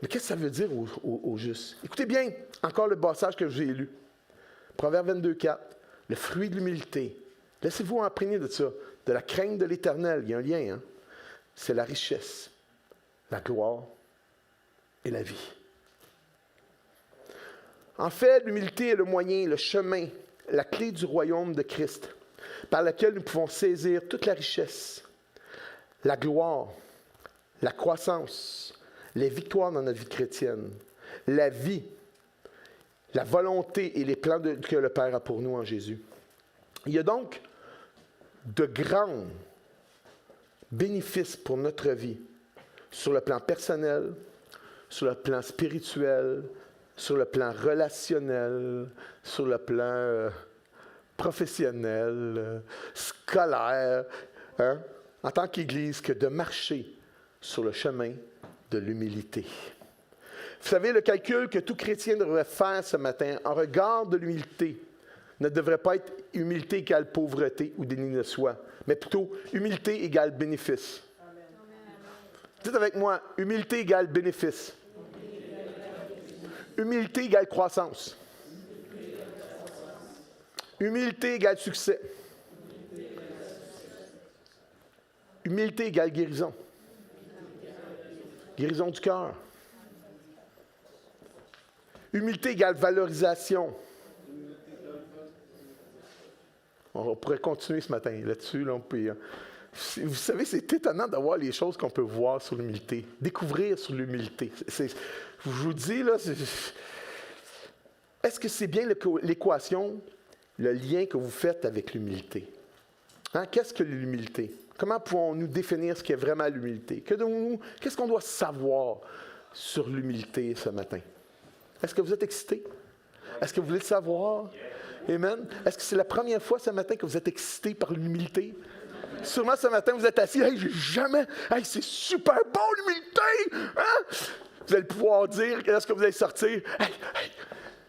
Speaker 2: Mais qu'est-ce que ça veut dire au juste? Écoutez bien encore le passage que j'ai lu. Proverbe 22:4. Le fruit de l'humilité. Laissez-vous imprégner de ça. De la crainte de l'Éternel. Il y a un lien. Hein? C'est la richesse, la gloire et la vie. En fait, l'humilité est le moyen, le chemin, la clé du royaume de Christ, par laquelle nous pouvons saisir toute la richesse, la gloire, la croissance, les victoires dans notre vie chrétienne, la vie, la volonté et les plans que le Père a pour nous en Jésus. Il y a donc de grands bénéfices pour notre vie, sur le plan personnel, sur le plan spirituel, sur le plan relationnel, sur le plan professionnel, scolaire, hein, en tant qu'Église, que de marcher sur le chemin de l'humilité. Vous savez, le calcul que tout chrétien devrait faire ce matin en regard de l'humilité ne devrait pas être humilité égale pauvreté ou déni de soi, mais plutôt humilité égale bénéfice. Amen. Dites avec moi, humilité égale bénéfice. Humilité égale croissance. Humilité égale succès. Humilité égale guérison. Guérison du cœur. Humilité égale valorisation. On pourrait continuer ce matin là-dessus. Là, vous savez, c'est étonnant d'avoir les choses qu'on peut voir sur l'humilité, découvrir sur l'humilité. Je vous dis, là, est-ce que c'est bien l'équation, le lien que vous faites avec l'humilité? Hein? Qu'est-ce que l'humilité? Comment pouvons-nous définir ce qu'est vraiment l'humilité? Qu'est-ce qu'on doit savoir sur l'humilité ce matin? Est-ce que vous êtes excité? Est-ce que vous voulez le savoir? Amen. Est-ce que c'est la première fois ce matin que vous êtes excité par l'humilité? Sûrement ce matin, vous êtes assis, hey, j'ai jamais, hey, c'est super bon l'humilité! Hein? Vous allez pouvoir dire, lorsque vous allez sortir, hey,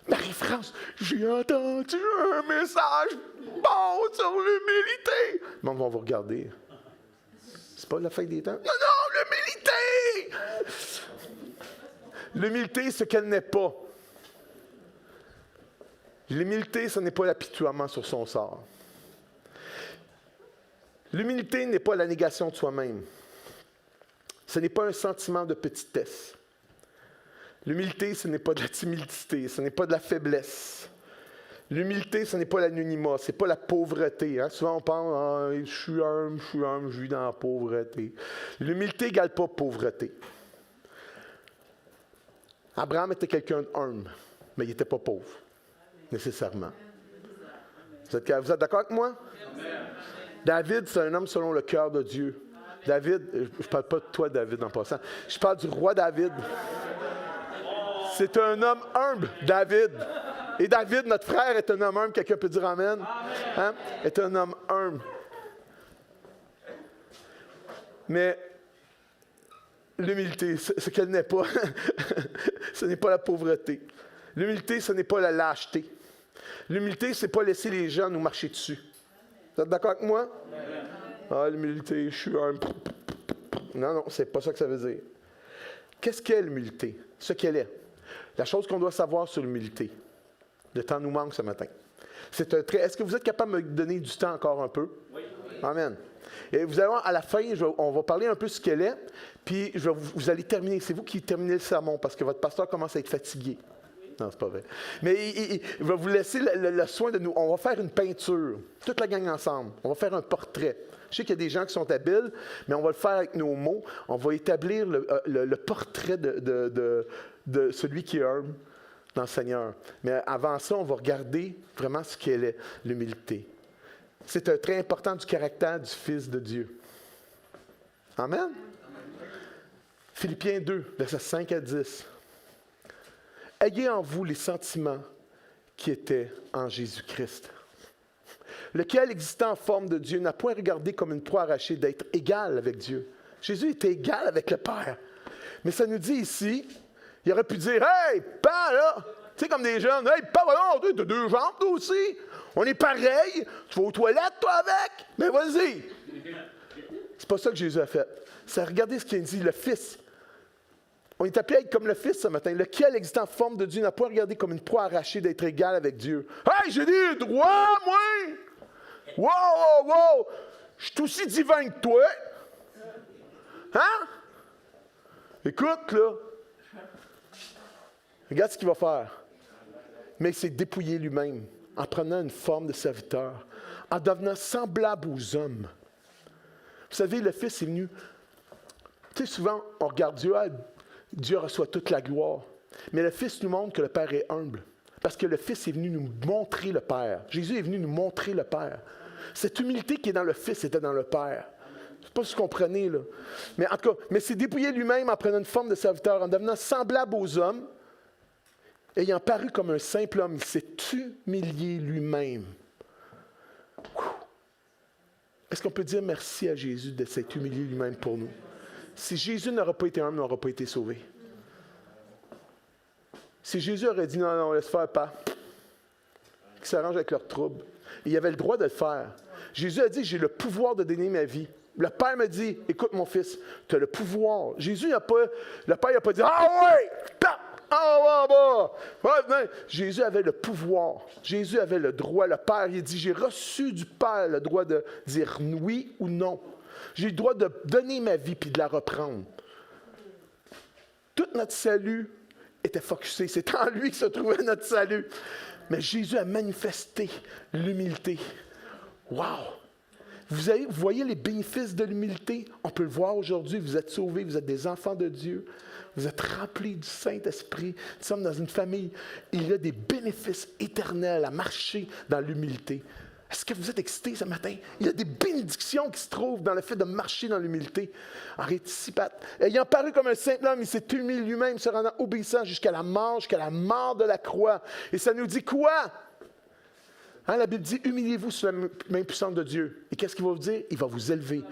Speaker 2: Marie-France, j'ai entendu un message bon sur l'humilité. Le monde va vous regarder. C'est pas la fin des temps? Non, l'humilité! L'humilité, ce qu'elle n'est pas. L'humilité, ce n'est pas l'apitoiement sur son sort. L'humilité n'est pas la négation de soi-même. Ce n'est pas un sentiment de petitesse. L'humilité, ce n'est pas de la timidité, ce n'est pas de la faiblesse. L'humilité, ce n'est pas l'anonymat, ce n'est pas la pauvreté. Hein? Souvent, on pense, je suis humble, je vis dans la pauvreté. L'humilité n'égale pas pauvreté. Abraham était quelqu'un d'humble, mais il n'était pas pauvre, nécessairement. Vous êtes d'accord avec moi? Amen. David, c'est un homme selon le cœur de Dieu. David, je ne parle pas de toi, David, en passant. Je parle du roi David. C'est un homme humble, David. Et David, notre frère, est un homme humble. Quelqu'un peut dire Amen? Hein? Est un homme humble. Mais l'humilité, ce qu'elle n'est pas, ce n'est pas la pauvreté. L'humilité, ce n'est pas la lâcheté. L'humilité, ce n'est pas laisser les gens nous marcher dessus. Vous êtes d'accord avec moi? Ah, l'humilité, je suis humble. Non, c'est pas ça que ça veut dire. Qu'est-ce qu'est l'humilité? Ce qu'elle est. La chose qu'on doit savoir sur l'humilité. Le temps nous manque ce matin. C'est un trait. Est-ce que vous êtes capable de me donner du temps encore un peu? Oui. Amen. Et vous allez voir, à la fin, on va parler un peu de ce qu'elle est, puis vous allez terminer. C'est vous qui terminez le sermon, parce que votre pasteur commence à être fatigué. Non, c'est pas vrai. Mais il va vous laisser le soin de nous. On va faire une peinture, toute la gang ensemble. On va faire un portrait. Je sais qu'il y a des gens qui sont habiles, mais on va le faire avec nos mots. On va établir le portrait de celui qui est humble dans le Seigneur. Mais avant ça, on va regarder vraiment ce qu'elle est, l'humilité. C'est un trait important du caractère du Fils de Dieu. Amen. Philippiens 2, versets 5 à 10. Ayez en vous les sentiments qui étaient en Jésus-Christ, lequel, existant en forme de Dieu, n'a point regardé comme une proie arrachée d'être égal avec Dieu. Jésus était égal avec le Père. Mais ça nous dit ici, il aurait pu dire, « Hey, Père, là! » Tu sais, comme des jeunes, « Hey, Père, non, tu as 2 jambes, toi aussi! On est pareil! Tu vas aux toilettes, toi, avec! Mais vas-y! » C'est pas ça que Jésus a fait. C'est regardez ce qu'il dit, le Fils. On est appelé à être comme le Fils ce matin, lequel, existant en forme de Dieu, n'a pas regardé comme une proie arrachée d'être égal avec Dieu. « Hey, j'ai des droits, moi! Wow, wow, wow! Je suis aussi divin que toi! » Hein? Écoute, là. Regarde ce qu'il va faire. Mais il s'est dépouillé lui-même en prenant une forme de serviteur, en devenant semblable aux hommes. Vous savez, le Fils est venu. Tu sais, souvent, on regarde Dieu, Dieu reçoit toute la gloire. Mais le Fils nous montre que le Père est humble. Parce que le Fils est venu nous montrer le Père. Jésus est venu nous montrer le Père. Cette humilité qui est dans le Fils était dans le Père. Je ne sais pas si vous comprenez, là. Mais en tout cas, mais s'est dépouillé lui-même en prenant une forme de serviteur, en devenant semblable aux hommes, ayant paru comme un simple homme, il s'est humilié lui-même. Est-ce qu'on peut dire merci à Jésus de s'être humilié lui-même pour nous? Si Jésus n'aurait pas été humble, on n'aurait pas été sauvé. Si Jésus aurait dit non, laisse faire pas, qu'ils s'arrangent avec leurs troubles, il avait le droit de le faire. Jésus a dit, j'ai le pouvoir de donner ma vie. Le Père me dit, écoute mon fils, tu as le pouvoir. Jésus n'a pas, le Père n'a pas dit, ah ouais, tape, ah ouais, bah. Jésus avait le pouvoir. Jésus avait le droit. Le Père, il dit, j'ai reçu du Père le droit de dire oui ou non. J'ai le droit de donner ma vie puis de la reprendre. Tout notre salut était focusé. C'est en lui que se trouvait notre salut. Mais Jésus a manifesté l'humilité. Wow! Vous voyez les bénéfices de l'humilité? On peut le voir aujourd'hui. Vous êtes sauvés, vous êtes des enfants de Dieu. Vous êtes remplis du Saint-Esprit. Nous sommes dans une famille. Il y a des bénéfices éternels à marcher dans l'humilité. Est-ce que vous êtes excités ce matin? Il y a des bénédictions qui se trouvent dans le fait de marcher dans l'humilité. En réticipate. Ayant paru comme un simple homme, il s'est humilié lui-même, se rendant obéissant jusqu'à la mort de la croix. Et ça nous dit quoi? Hein, la Bible dit, humiliez-vous sous la main puissante de Dieu. Et qu'est-ce qu'il va vous dire? Il va vous élever.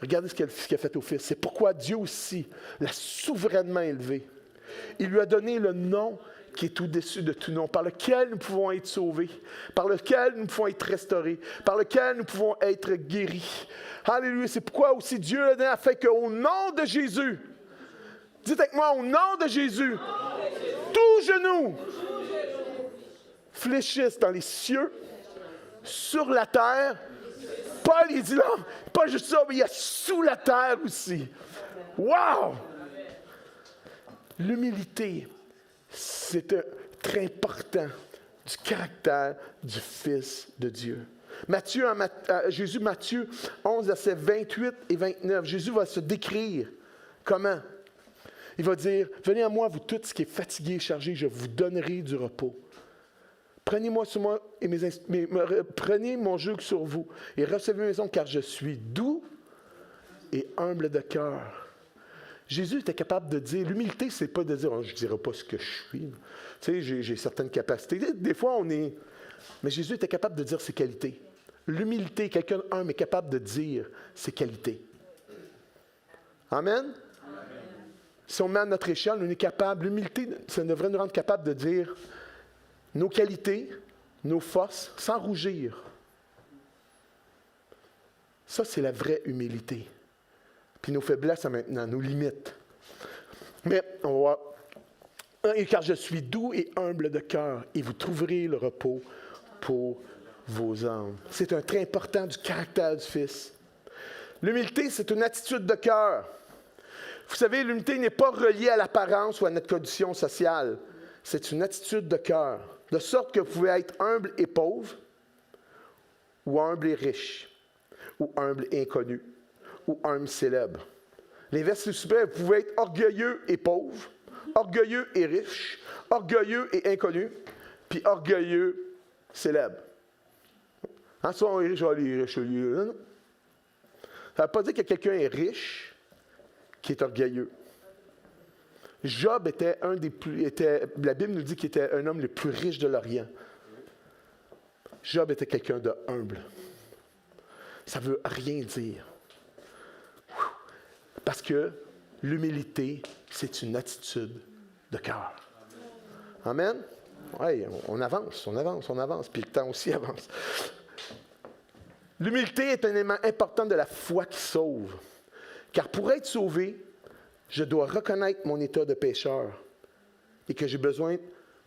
Speaker 2: Regardez ce qu'il a fait au Fils. C'est pourquoi Dieu aussi l'a souverainement élevé. Il lui a donné le nom qui est au-dessus de tout nom, par lequel nous pouvons être sauvés, par lequel nous pouvons être restaurés, par lequel nous pouvons être guéris. Alléluia. C'est pourquoi aussi Dieu l'a donné afin qu'au nom de Jésus, dites avec moi, au nom de Jésus, tout genou fléchisse dans les cieux, sur la terre. Paul, il dit là, pas juste ça, mais il y a sous la terre aussi. Wow! L'humilité, c'est un très important du caractère du Fils de Dieu. Jésus, Matthieu 11, versets 28 et 29, Jésus va se décrire comment? Il va dire, « Venez à moi, vous tous qui êtes fatigués et chargés, je vous donnerai du repos. Prenez-moi sur moi et prenez mon joug sur vous et recevez mes ondes, car je suis doux et humble de cœur. » Jésus était capable de dire, l'humilité, c'est pas de dire, oh, je ne dirai pas ce que je suis. Tu sais, j'ai certaines capacités. Des fois, on est... Mais Jésus était capable de dire ses qualités. L'humilité, quelqu'un d'humble est capable de dire ses qualités. Amen? Amen. Si on met à notre échelle, on est capable, l'humilité, ça devrait nous rendre capable de dire nos qualités, nos forces, sans rougir. Ça, c'est la vraie humilité. Puis nos faiblesses maintenant, nos limites. Mais on va... Car je suis doux et humble de cœur, et vous trouverez le repos pour vos âmes. C'est un trait important du caractère du Fils. L'humilité, c'est une attitude de cœur. Vous savez, l'humilité n'est pas reliée à l'apparence ou à notre condition sociale. C'est une attitude de cœur. De sorte que vous pouvez être humble et pauvre, ou humble et riche, ou humble et inconnu, ou humble célèbre. L'inverse, c'est super. Vous pouvez être orgueilleux et pauvre, orgueilleux et riche, orgueilleux et inconnu, puis orgueilleux célèbre. En souvent, on est riche, les riches. Non, non. Ça ne veut pas dire que quelqu'un est riche qui est orgueilleux. Job était la Bible nous dit qu'il était un homme le plus riche de l'Orient. Job était quelqu'un de humble. Ça ne veut rien dire. Parce que l'humilité, c'est une attitude de cœur. Amen? Oui, on avance, puis le temps aussi avance. L'humilité est un élément important de la foi qui sauve. Car pour être sauvé, je dois reconnaître mon état de pécheur et que j'ai besoin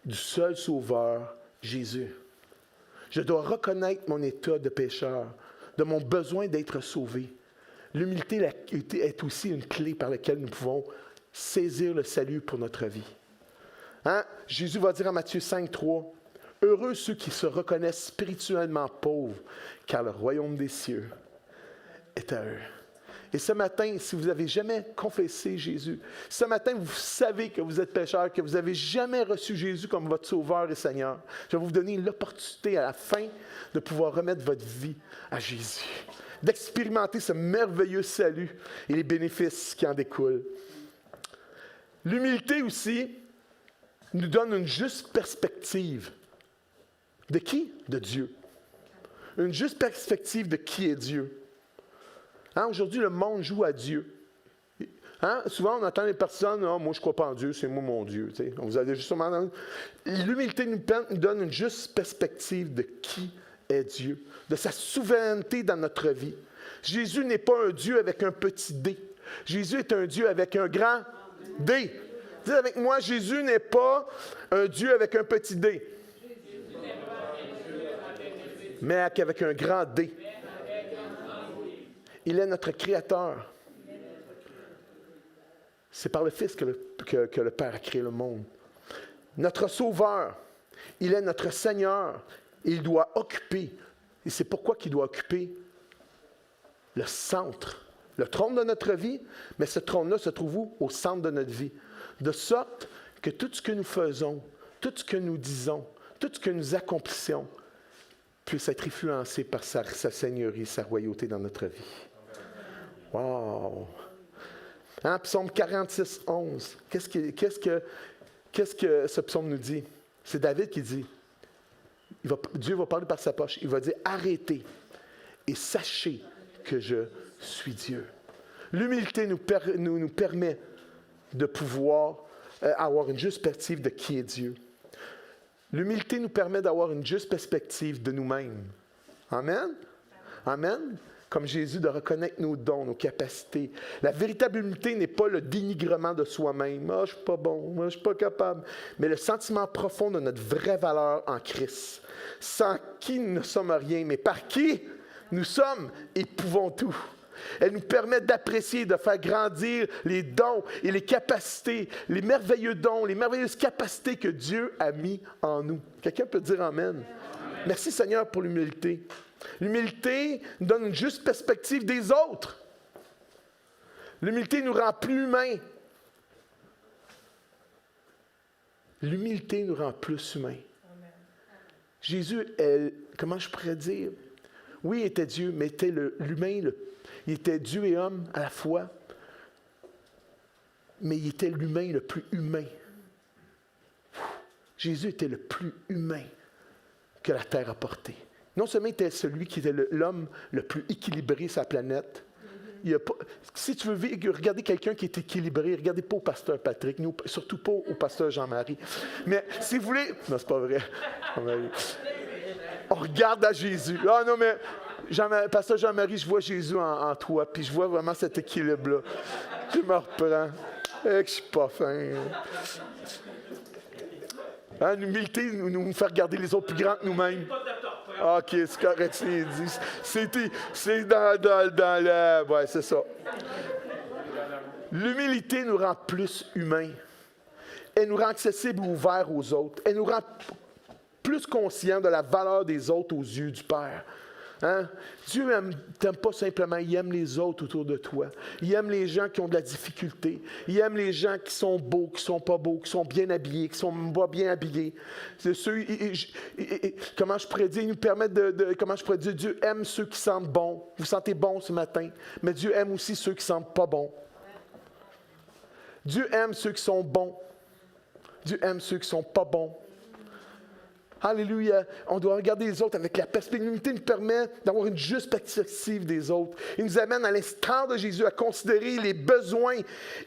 Speaker 2: du seul sauveur, Jésus. Je dois reconnaître mon état de pécheur, de mon besoin d'être sauvé. L'humilité est aussi une clé par laquelle nous pouvons saisir le salut pour notre vie. Hein? Jésus va dire en Matthieu 5, 3, « Heureux ceux qui se reconnaissent spirituellement pauvres, car le royaume des cieux est à eux. » Et ce matin, si vous n'avez jamais confessé Jésus, ce matin, vous savez que vous êtes pécheur, que vous n'avez jamais reçu Jésus comme votre Sauveur et Seigneur, je vais vous donner l'opportunité à la fin de pouvoir remettre votre vie à Jésus, d'expérimenter ce merveilleux salut et les bénéfices qui en découlent. L'humilité aussi nous donne une juste perspective. De qui? De Dieu. Une juste perspective de qui est Dieu. Hein, aujourd'hui, le monde joue à Dieu. Hein? Souvent, on entend les personnes, oh, moi, je ne crois pas en Dieu, c'est moi mon Dieu. T'sais. Vous avez justement. L'humilité nous donne une juste perspective de qui est Dieu, de sa souveraineté dans notre vie. Jésus n'est pas un Dieu avec un petit D. Jésus est un Dieu avec un grand D. Dites avec moi, Jésus n'est pas un Dieu avec un petit D, mais avec un grand D. Il est notre Créateur. C'est par le Fils que le Père a créé le monde. Notre Sauveur. Il est notre Seigneur. Et il doit occuper. Et c'est pourquoi qu'il doit occuper le centre, le trône de notre vie. Mais ce trône-là se trouve où? Au centre de notre vie. De sorte que tout ce que nous faisons, tout ce que nous disons, tout ce que nous accomplissons puisse être influencé par sa seigneurie, sa royauté dans notre vie. Wow! Hein, psaume 46, 11. Qu'est-ce que ce psaume nous dit? C'est David qui dit, Dieu va parler par sa poche, il va dire, arrêtez et sachez que je suis Dieu. L'humilité nous permet de pouvoir avoir une juste perspective de qui est Dieu. L'humilité nous permet d'avoir une juste perspective de nous-mêmes. Amen? Amen? Comme Jésus, de reconnaître nos dons, nos capacités. La véritable humilité n'est pas le dénigrement de soi-même. « Ah, je ne suis pas bon, moi, je ne suis pas capable. » Mais le sentiment profond de notre vraie valeur en Christ. Sans qui nous ne sommes rien, mais par qui nous sommes et pouvons tout. Elle nous permet d'apprécier, de faire grandir les dons et les capacités, les merveilleux dons, les merveilleuses capacités que Dieu a mis en nous. Quelqu'un peut dire Amen? Merci Seigneur pour l'humilité. L'humilité nous donne une juste perspective des autres. L'humilité nous rend plus humains. L'humilité nous rend plus humains. Jésus, comment je pourrais dire? Oui, il était Dieu, mais il était l'humain, il était Dieu et homme à la fois, mais il était l'humain le plus humain. Jésus était le plus humain que la terre a porté. Non seulement il était celui qui était l'homme le plus équilibré sur la planète. Si tu veux regarder quelqu'un qui est équilibré, regardez pas au pasteur Patrick, surtout pas au pasteur Jean-Marie. Mais si vous voulez... Non, c'est pas vrai. On regarde à Jésus. Ah non, mais pasteur Jean-Marie, je vois Jésus en toi, puis je vois vraiment cet équilibre-là. Je me reprends. Et que je suis pas fin. Hein, l'humilité nous fait regarder les autres plus grands que nous-mêmes. OK, c'est correct, c'est dit. C'est dans la... Ouais, c'est ça. L'humilité nous rend plus humains. Elle nous rend accessibles et ouverts aux autres. Elle nous rend plus conscients de la valeur des autres aux yeux du Père. Hein? Dieu t'aime pas simplement, il aime les autres autour de toi. Il aime les gens qui ont de la difficulté. Il aime les gens qui sont beaux, qui sont pas beaux, qui sont bien habillés, qui sont pas bien habillés. C'est ceux, comment je pourrais dire, il nous permet comment je pourrais dire, Dieu aime ceux qui sentent bon. Vous sentez bon ce matin, mais Dieu aime aussi ceux qui sentent pas bon. Dieu aime ceux qui sont bons. Dieu aime ceux qui sont pas bons. Alléluia. On doit regarder les autres avec la perspective. L'unité nous permet d'avoir une juste perspective des autres. Il nous amène à l'instant de Jésus à considérer les besoins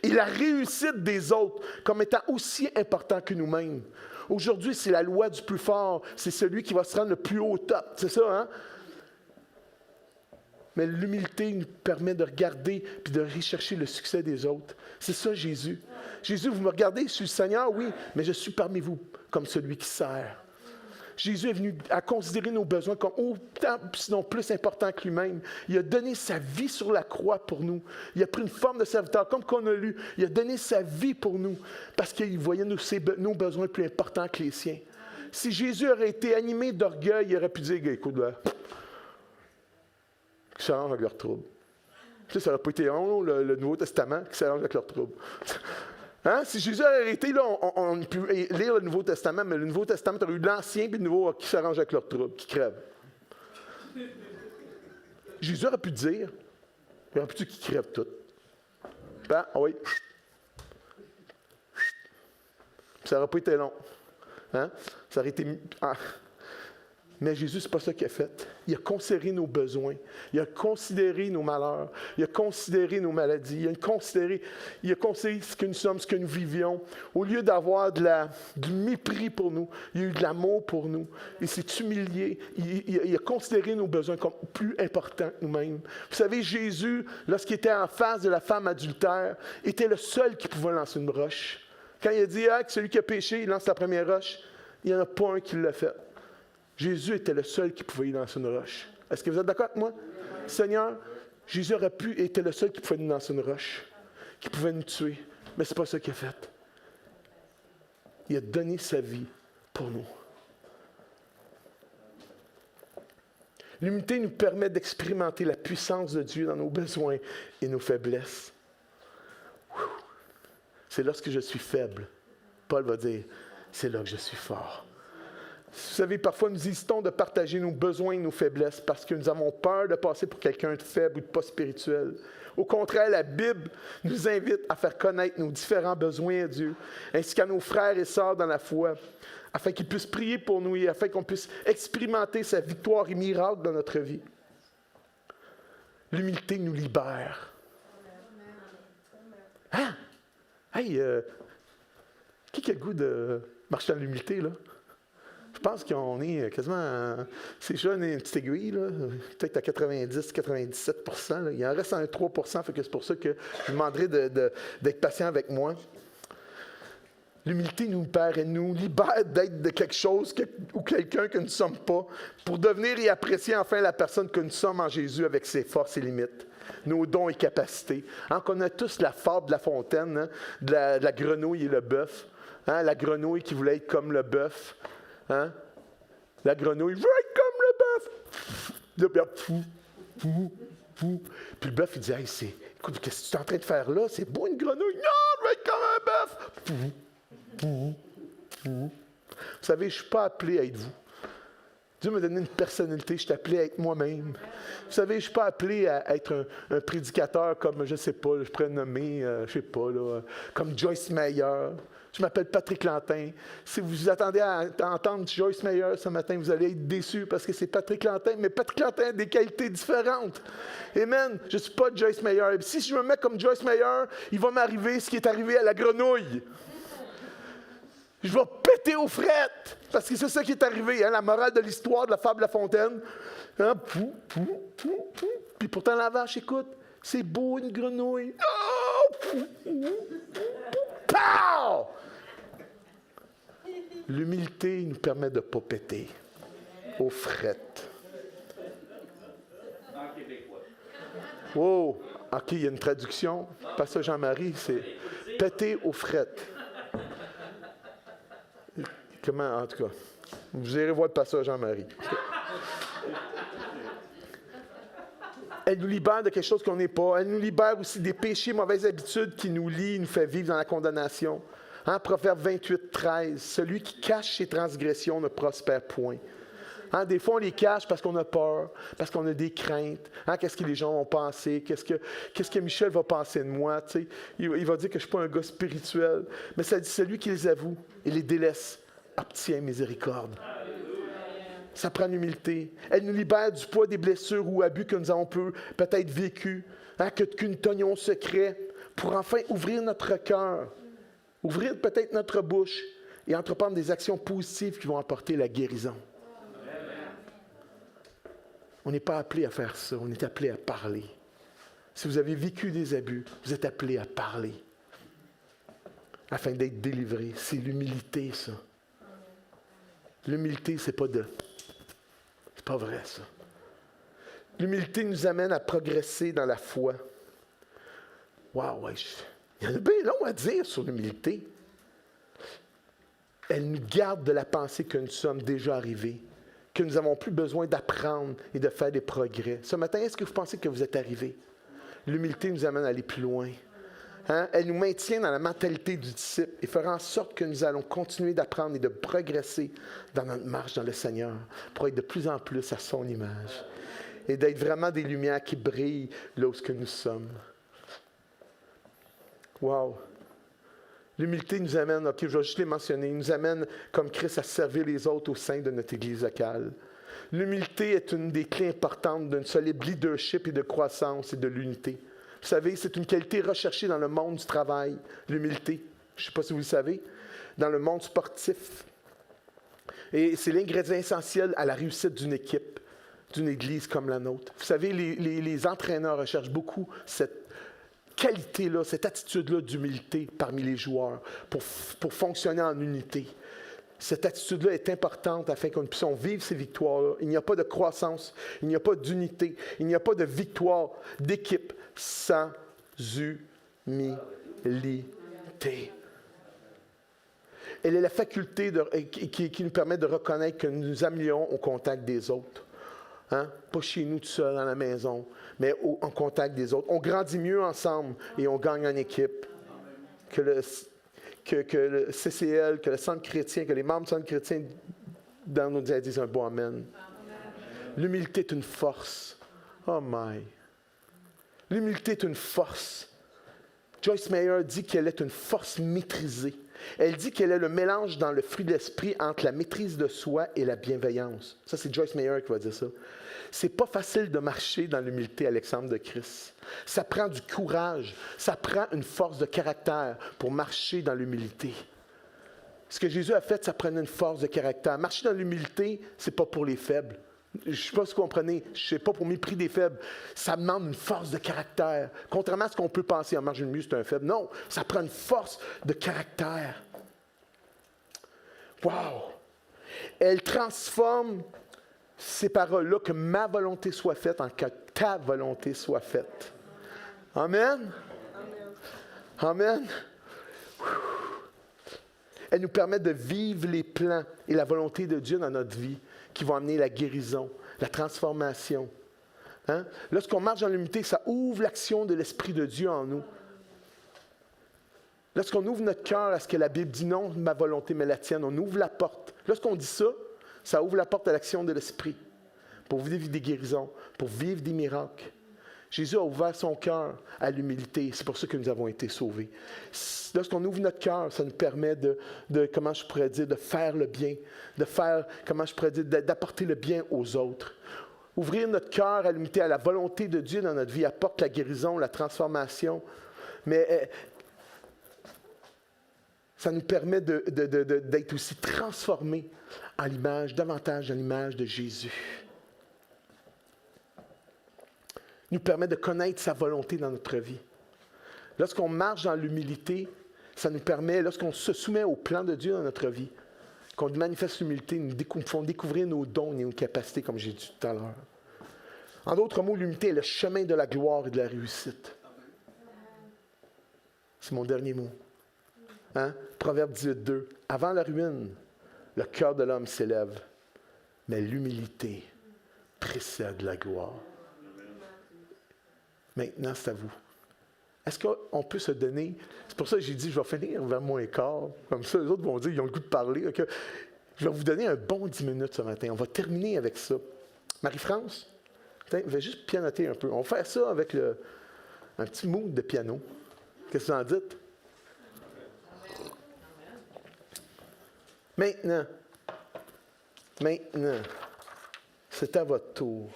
Speaker 2: et la réussite des autres comme étant aussi importants que nous-mêmes. Aujourd'hui, c'est la loi du plus fort. C'est celui qui va se rendre le plus haut au top. C'est ça, hein? Mais l'humilité nous permet de regarder puis de rechercher le succès des autres. C'est ça, Jésus. Jésus, vous me regardez, je suis le Seigneur, oui, mais je suis parmi vous comme celui qui sert. Jésus est venu à considérer nos besoins comme autant, sinon plus importants que lui-même. Il a donné sa vie sur la croix pour nous. Il a pris une forme de serviteur, comme qu'on a lu. Il a donné sa vie pour nous, parce qu'il voyait nos besoins plus importants que les siens. Si Jésus aurait été animé d'orgueil, il aurait pu dire, écoute, là, qui s'arrange avec leurs troubles. Tu sais, ça n'aurait pas été le Nouveau Testament qui s'arrange avec leurs troubles. Hein? Si Jésus avait été là, on peut lire le Nouveau Testament, mais le Nouveau Testament, tu as eu l'Ancien et le Nouveau qui s'arrange avec leurs troubles, qui crèvent. Jésus aurait pu dire, il aurait pu dire qu'ils crèvent tout. Ben, oui. Ça n'aurait pas été long. Hein? Ça aurait été... Ah. Mais Jésus, ce n'est pas ça qu'il a fait. Il a considéré nos besoins. Il a considéré nos malheurs. Il a considéré nos maladies. Il a considéré ce que nous sommes, ce que nous vivions. Au lieu d'avoir du mépris pour nous, il y a eu de l'amour pour nous. Il s'est humilié. Il a considéré nos besoins comme plus importants que nous-mêmes. Vous savez, Jésus, lorsqu'il était en face de la femme adultère, était le seul qui pouvait lancer une roche. Quand il a dit que celui qui a péché, il lance la première roche, il n'y en a pas un qui l'a fait. Jésus était le seul qui pouvait y lancer une roche. Est-ce que vous êtes d'accord avec moi? Seigneur, Jésus était le seul qui pouvait nous lancer une roche, qui pouvait nous tuer. Mais ce n'est pas ça qu'il a fait. Il a donné sa vie pour nous. L'humilité nous permet d'expérimenter la puissance de Dieu dans nos besoins et nos faiblesses. C'est lorsque je suis faible, Paul va dire, c'est là que je suis fort. Vous savez, parfois nous hésitons de partager nos besoins et nos faiblesses parce que nous avons peur de passer pour quelqu'un de faible ou de pas spirituel. Au contraire, la Bible nous invite à faire connaître nos différents besoins à Dieu, ainsi qu'à nos frères et sœurs dans la foi, afin qu'ils puissent prier pour nous et afin qu'on puisse expérimenter sa victoire et miracle dans notre vie. L'humilité nous libère. Hein? Hey, qui a le goût de marcher dans l'humilité, là? Je pense qu'on est quasiment... C'est jeune et une petite aiguille, là, peut-être à 90-97%. Là. Il en reste un 3%, fait que c'est pour ça que je vous demanderai d'être patient avec moi. L'humilité nous libère et nous libère d'être de quelque chose ou quelqu'un que nous ne sommes pas, pour devenir et apprécier enfin la personne que nous sommes en Jésus avec ses forces et limites, nos dons et capacités. Hein, qu'on a tous la fable de La Fontaine, hein, de la grenouille et le bœuf. Hein, la grenouille qui voulait être comme le bœuf. Hein? La grenouille, je veux être comme le bœuf. Le bœuf, Puis le bœuf, il dit, hey, écoute, qu'est-ce que tu es en train de faire là? C'est beau une grenouille. Non, je veux être comme un bœuf. Vous savez, je ne suis pas appelé à être vous. Dieu m'a donné une personnalité, je suis appelé à être moi-même. Vous savez, je ne suis pas appelé à être un prédicateur comme, je ne sais pas, je pourrais nommer, je ne sais pas, là, comme Joyce Meyer. Je m'appelle Patrick Lantin. Si vous vous attendez à entendre Joyce Meyer ce matin, vous allez être déçus parce que c'est Patrick Lantin, mais Patrick Lantin a des qualités différentes. Amen. Je ne suis pas Joyce Meyer. Si je me mets comme Joyce Meyer, il va m'arriver ce qui est arrivé à la grenouille. Je vais péter aux frettes, parce que c'est ça qui est arrivé, hein, la morale de l'histoire de la fable de La Fontaine. Hein, puis pourtant la vache, écoute, c'est beau une grenouille. Pow! L'humilité nous permet de ne pas péter aux frettes.
Speaker 5: En québécois.
Speaker 2: Wow! OK, il y a une traduction. Pasteur Jean-Marie, c'est péter aux frettes. Comment, en tout cas? Vous irez voir le pasteur Jean-Marie. Elle nous libère de quelque chose qu'on n'est pas. Elle nous libère aussi des péchés, mauvaises habitudes qui nous lient, nous fait vivre dans la condamnation. Hein, Proverbe 28, 13. Celui qui cache ses transgressions ne prospère point. Hein, des fois, on les cache parce qu'on a peur, parce qu'on a des craintes. Hein, qu'est-ce que les gens vont penser? Qu'est-ce que Michel va penser de moi? Tu sais, il va dire que je ne suis pas un gars spirituel. Mais ça dit, celui qui les avoue et les délaisse obtient miséricorde. Ça prend l'humilité. Elle nous libère du poids des blessures ou abus que nous avons peut-être vécu. Hein, que nous tenions secret pour enfin ouvrir notre cœur, ouvrir peut-être notre bouche et entreprendre des actions positives qui vont apporter la guérison. On n'est pas appelé à faire ça, on est appelé à parler. Si vous avez vécu des abus, vous êtes appelé à parler afin d'être délivré. C'est l'humilité, ça. L'humilité, c'est pas vrai, ça. L'humilité nous amène à progresser dans la foi. Wow, ouais, il y en a bien long à dire sur l'humilité. Elle nous garde de la pensée que nous sommes déjà arrivés, que nous n'avons plus besoin d'apprendre et de faire des progrès. Ce matin, est-ce que vous pensez que vous êtes arrivés? L'humilité nous amène à aller plus loin. Hein? Elle nous maintient dans la mentalité du disciple et fera en sorte que nous allons continuer d'apprendre et de progresser dans notre marche dans le Seigneur pour être de plus en plus à son image et d'être vraiment des lumières qui brillent là où nous sommes. Wow! L'humilité nous amène, ok, je vais juste les mentionner, nous amène comme Christ à servir les autres au sein de notre Église locale. L'humilité est une des clés importantes d'un solide leadership et de croissance et de l'unité. Vous savez, c'est une qualité recherchée dans le monde du travail, l'humilité. Je ne sais pas si vous le savez. Dans le monde sportif. Et c'est l'ingrédient essentiel à la réussite d'une équipe, d'une Église comme la nôtre. Vous savez, les entraîneurs recherchent beaucoup cette qualité-là, cette attitude-là d'humilité parmi les joueurs pour fonctionner en unité. Cette attitude-là est importante afin que nous puissions vivre ces victoires-là. Il n'y a pas de croissance, il n'y a pas d'unité, il n'y a pas de victoire d'équipe sans humilité. Elle est la faculté qui nous permet de reconnaître que nous nous améliorons au contact des autres. Hein? Pas chez nous tout seul dans la maison, mais en contact des autres. On grandit mieux ensemble et on gagne en équipe. Que le CCL, que le centre chrétien, que les membres du centre chrétien dans nos diocèses disent un bon amen. L'humilité est une force. Oh my! L'humilité est une force. Joyce Meyer dit qu'elle est une force maîtrisée. Elle dit qu'elle est le mélange dans le fruit de l'esprit entre la maîtrise de soi et la bienveillance. Ça, c'est Joyce Meyer qui va dire ça. C'est pas facile de marcher dans l'humilité, Alexandre de Christ. Ça prend du courage, ça prend une force de caractère pour marcher dans l'humilité. Ce que Jésus a fait, ça prenait une force de caractère. Marcher dans l'humilité, c'est pas pour les faibles. Je ne sais pas si vous comprenez, je ne sais pas pour mépris des faibles. Ça demande une force de caractère. Contrairement à ce qu'on peut penser, en marche une mue, c'est un faible. Non, ça prend une force de caractère. Wow! Elle transforme ces paroles-là, que ma volonté soit faite en que ta volonté soit faite. Amen? Amen. Elle nous permet de vivre les plans et la volonté de Dieu dans notre vie qui vont amener la guérison, la transformation. Hein? Lorsqu'on marche dans l'humilité, ça ouvre l'action de l'Esprit de Dieu en nous. Lorsqu'on ouvre notre cœur à ce que la Bible dit, non, ma volonté, mais la tienne, on ouvre la porte. Lorsqu'on dit ça, ça ouvre la porte à l'action de l'Esprit pour vivre des guérisons, pour vivre des miracles. Jésus a ouvert son cœur à l'humilité. C'est pour ça que nous avons été sauvés. Lorsqu'on ouvre notre cœur, ça nous permet de comment je pourrais dire, de faire le bien, de faire, comment je pourrais dire, d'apporter le bien aux autres. Ouvrir notre cœur à l'humilité, à la volonté de Dieu dans notre vie, apporte la guérison, la transformation. Mais ça nous permet d'être aussi transformés en l'image, davantage en l'image de Jésus. Nous permet de connaître sa volonté dans notre vie. Lorsqu'on marche dans l'humilité, ça nous permet, lorsqu'on se soumet au plan de Dieu dans notre vie, qu'on manifeste l'humilité, nous font découvrir nos dons et nos capacités, comme j'ai dit tout à l'heure. En d'autres mots, l'humilité est le chemin de la gloire et de la réussite. C'est mon dernier mot. Hein? Proverbe 18:2. Avant la ruine, le cœur de l'homme s'élève, mais l'humilité précède la gloire. Maintenant, c'est à vous. Est-ce qu'on peut se donner? C'est pour ça que j'ai dit, je vais finir vers moins quart. Comme ça, les autres vont dire, ils ont le goût de parler. Okay. Je vais vous donner un bon 10 minutes ce matin. On va terminer avec ça. Marie-France, je vais juste pianoter un peu. On va faire ça avec un petit mood de piano. Qu'est-ce que vous en dites? Maintenant, c'est à votre tour.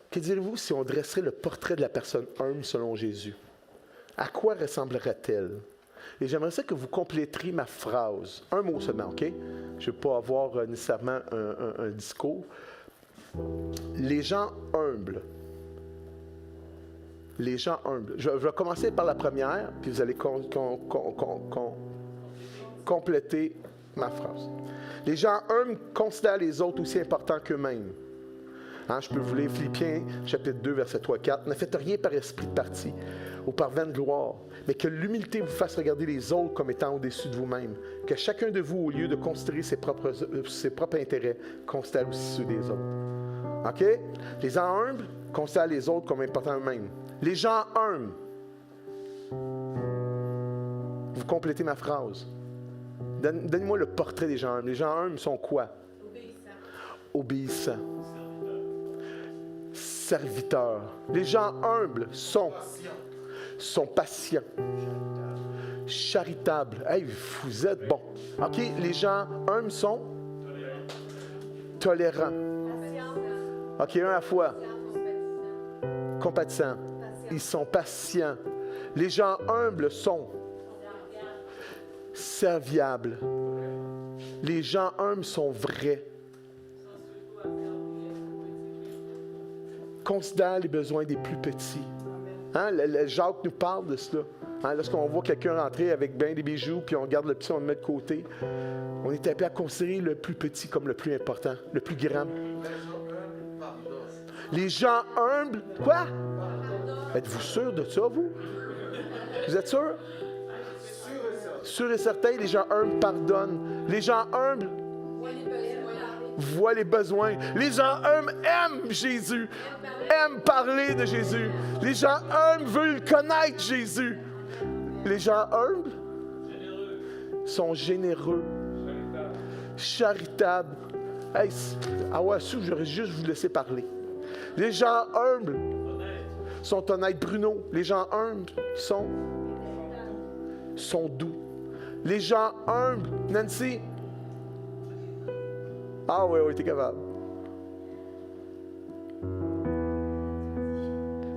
Speaker 2: Que direz-vous si on dresserait le portrait de la personne humble selon Jésus? À quoi ressemblerait-elle? Et j'aimerais ça que vous compléteriez ma phrase. Un mot seulement, OK? Je ne vais pas avoir nécessairement un discours. Les gens humbles. Les gens humbles. Je vais commencer par la première, puis vous allez compléter ma phrase. Les gens humbles considèrent les autres aussi importants qu'eux-mêmes. Hein, je peux vous lire Philippiens, chapitre 2, verset 3-4. Ne faites rien par esprit de parti ou par vaine gloire, mais que l'humilité vous fasse regarder les autres comme étant au-dessus de vous-même. Que chacun de vous, au lieu de considérer ses propres intérêts, considère aussi ceux des autres. OK? Les gens humbles considèrent les autres comme importants eux-mêmes. Les gens humbles. Vous complétez ma phrase. Donnez-moi le portrait des gens humbles. Les gens humbles sont quoi? Obéissants. Serviteurs. Les gens humbles sont patients. Charitables. Hey, vous êtes bon. OK, les gens humbles sont tolérants. OK, un à la fois. Compatissants. Ils sont patients. Les gens humbles sont serviables. Les gens humbles sont vrais. Considère les besoins des plus petits. Hein? Jacques nous parle de cela. Hein? Lorsqu'on voit quelqu'un rentrer avec bien des bijoux, puis on regarde le petit, on le met de côté, on est appelé à considérer le plus petit comme le plus important, le plus grand. Les gens humbles, quoi? Êtes-vous sûr de ça, vous? Vous êtes sûr? Sûr et certain, les gens humbles pardonnent. Les gens humbles voient les besoins. Les gens humbles aiment Jésus, aiment parler de Jésus. Les gens humbles veulent connaître Jésus. Les gens humbles sont généreux, charitables. Hey, j'aurais juste vous laisser parler. Les gens humbles sont honnêtes. Bruno, les gens humbles sont doux. Les gens humbles, Nancy. Ah oui, t'es capable.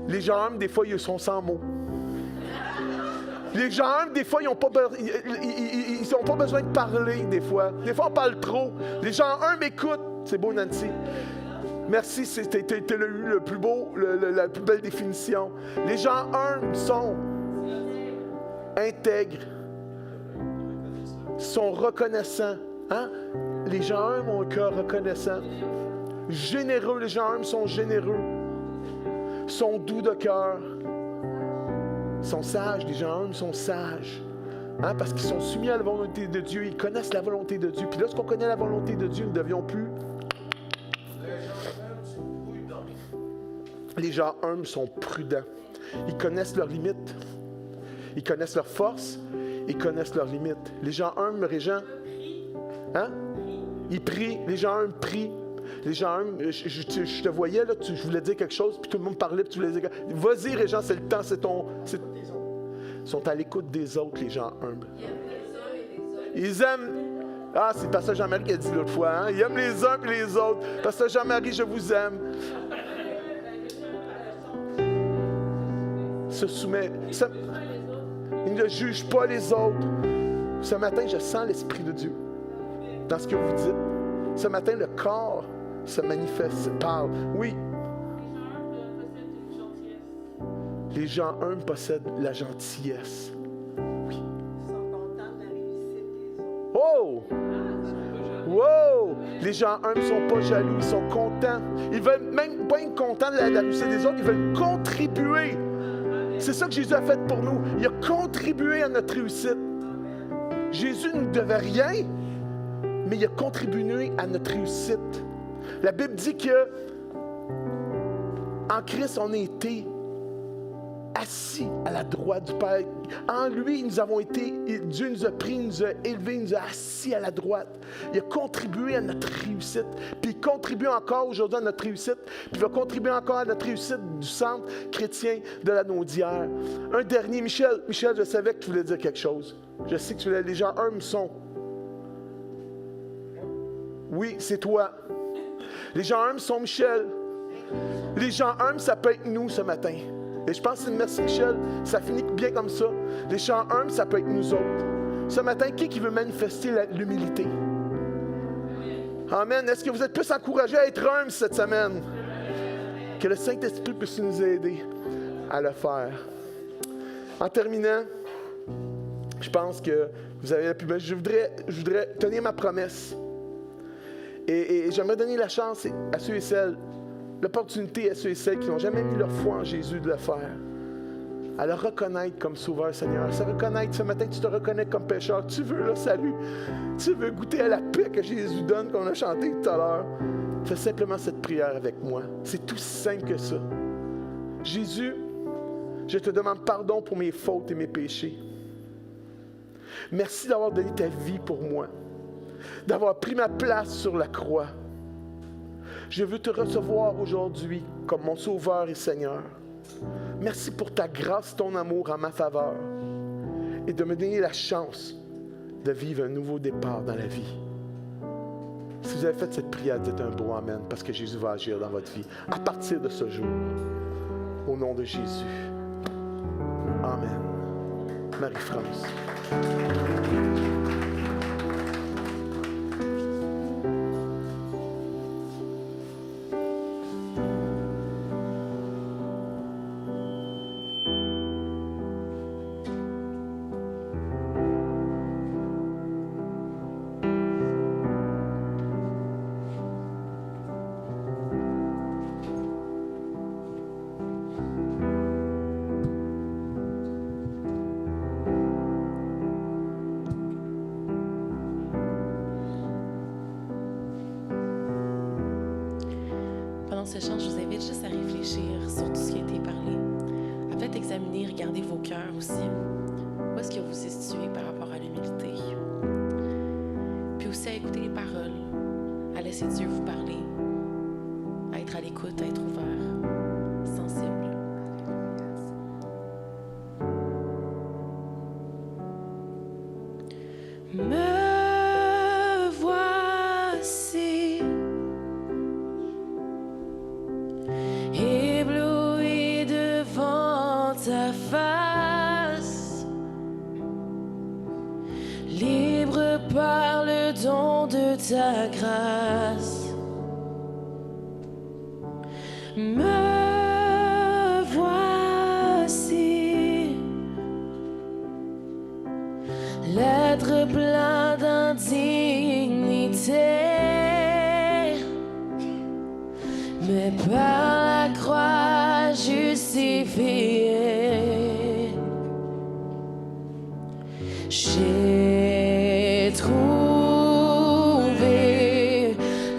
Speaker 2: Les gens humbles, des fois, ils sont sans mots. Les gens humbles, des fois, ils n'ont pas besoin de parler, des fois. Des fois, on parle trop. Les gens humbles écoutent. C'est beau, Nancy. Merci, t'as eu le plus beau, la plus belle définition. Les gens humbles sont intègres, sont reconnaissants. Hein? Les gens humbles ont un cœur reconnaissant. Généreux, les gens humbles sont généreux. Sont doux de cœur. Sont sages, les gens humbles sont sages. Hein? Parce qu'ils sont soumis à la volonté de Dieu. Ils connaissent la volonté de Dieu. Puis lorsqu'on connaît la volonté de Dieu, nous ne devions plus. Les gens humbles sont prudents. Ils connaissent leurs limites. Ils connaissent leurs forces. Ils connaissent leurs limites. Les gens humbles, Régent, hein? Ils prient. Les gens humbles prient. Les gens humbles, je te voyais, là, je voulais dire quelque chose, puis tout le monde parlait, puis tu voulais dire... Vas-y, Régent, c'est le temps, Ils sont à l'écoute des autres, les gens humbles. Ils aiment... Ah, c'est Pasteur Jean-Marie qui a dit l'autre fois, hein? Ils aiment les uns et les autres. Pasteur Jean-Marie, je vous aime. Se soumet. Il ne juge pas les autres. Ce matin, je sens l'Esprit de Dieu dans ce que vous dites. Ce matin, le corps se manifeste, parle. Oui. Les gens humbles possèdent la gentillesse. Oui.
Speaker 6: Ils sont contents de la réussite des autres.
Speaker 2: Oh! Wow! Les gens humbles ne sont pas jaloux, ils sont contents. Ils veulent même pas être contents de la réussite des autres, ils veulent contribuer. C'est ça que Jésus a fait pour nous. Il a contribué à notre réussite. Jésus ne devait rien, mais il a contribué à notre réussite. La Bible dit que En Christ, on a été assis à la droite du Père. En lui, nous avons été, Dieu nous a pris, nous a élevés, nous a assis à la droite. Il a contribué à notre réussite. Puis il contribue encore aujourd'hui à notre réussite. Puis il va contribuer encore à notre réussite du centre chrétien de la Naudière. Un dernier, Michel, je savais que tu voulais dire quelque chose. Je sais que tu voulais, les gens humbles sont. Oui, c'est toi. Les gens humbles sont Michel. Les gens humbles, ça peut être nous ce matin. Et je pense que c'est une merci Michel, ça finit bien comme ça. Les gens humbles, ça peut être nous autres. Ce matin, qui veut manifester l'humilité? Amen. Est-ce que vous êtes plus encouragés à être humbles cette semaine? Que le Saint-Esprit puisse nous aider à le faire. En terminant, je pense que vous avez la plus belle. Je voudrais tenir ma promesse. Et j'aimerais donner la chance à ceux et celles, l'opportunité à ceux et celles qui n'ont jamais mis leur foi en Jésus de le faire. À le reconnaître comme Sauveur, Seigneur. À se reconnaître, ce matin, tu te reconnais comme pécheur. Tu veux le salut. Tu veux goûter à la paix que Jésus donne, qu'on a chanté tout à l'heure. Fais simplement cette prière avec moi. C'est tout simple que ça. Jésus, je te demande pardon pour mes fautes et mes péchés. Merci d'avoir donné ta vie pour moi. D'avoir pris ma place sur la croix. Je veux te recevoir aujourd'hui comme mon Sauveur et Seigneur. Merci pour ta grâce, ton amour en ma faveur et de me donner la chance de vivre un nouveau départ dans la vie. Si vous avez fait cette prière, dites un beau Amen parce que Jésus va agir dans votre vie à partir de ce jour. Au nom de Jésus. Amen. Marie-France.
Speaker 7: Pendant ce chant, je vous invite juste à réfléchir sur tout ce qui a été parlé. À peut-être examiner, regarder vos cœurs aussi. Où est-ce que vous vous situez par rapport à l'humilité? Puis aussi à écouter les paroles, à laisser Dieu vous parler, à être à l'écoute, à être ouvert, sensible. Me voici ébloui devant ta face, libre par le don de ta grâce. Me voici, l'être plein d'indignité, mais par la croix justifié. J'ai trouvé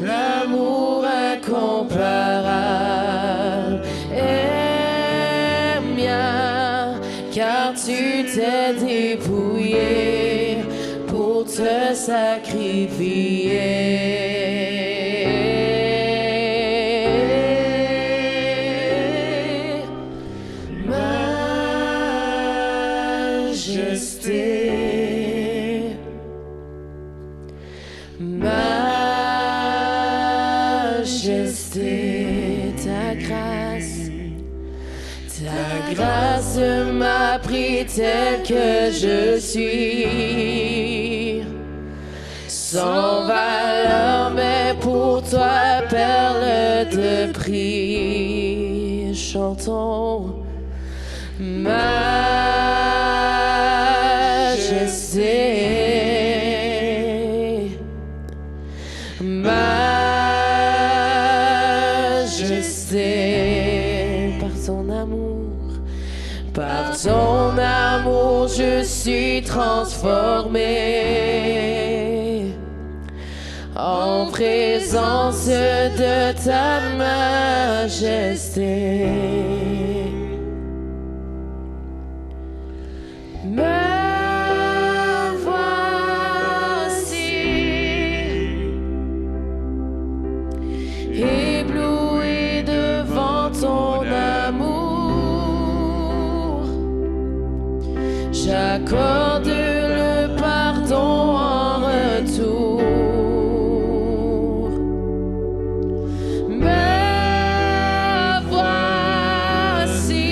Speaker 7: l'amour incomparable et mien, car tu t'es dépouillé pour te sacrifier. Majesté, majesté, ta grâce m'a pris tel que je suis, sans valeur, mais pour toi, perle de prix. Chantons. Majesté, majesté, par ton amour, je suis transformé en présence de ta majesté. Me voici ébloui devant ton amour. J'accorde le pardon en retour. Me voici,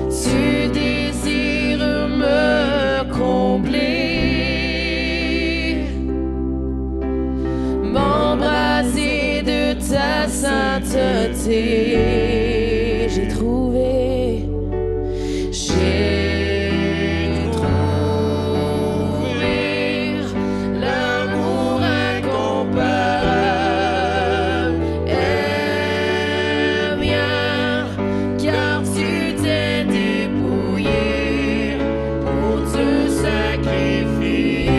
Speaker 7: tu désires me combler, m'embraser de ta sainteté. J'ai trouvé l'amour incomparable est mien, car tu t'es dépouillé pour te sacrifier.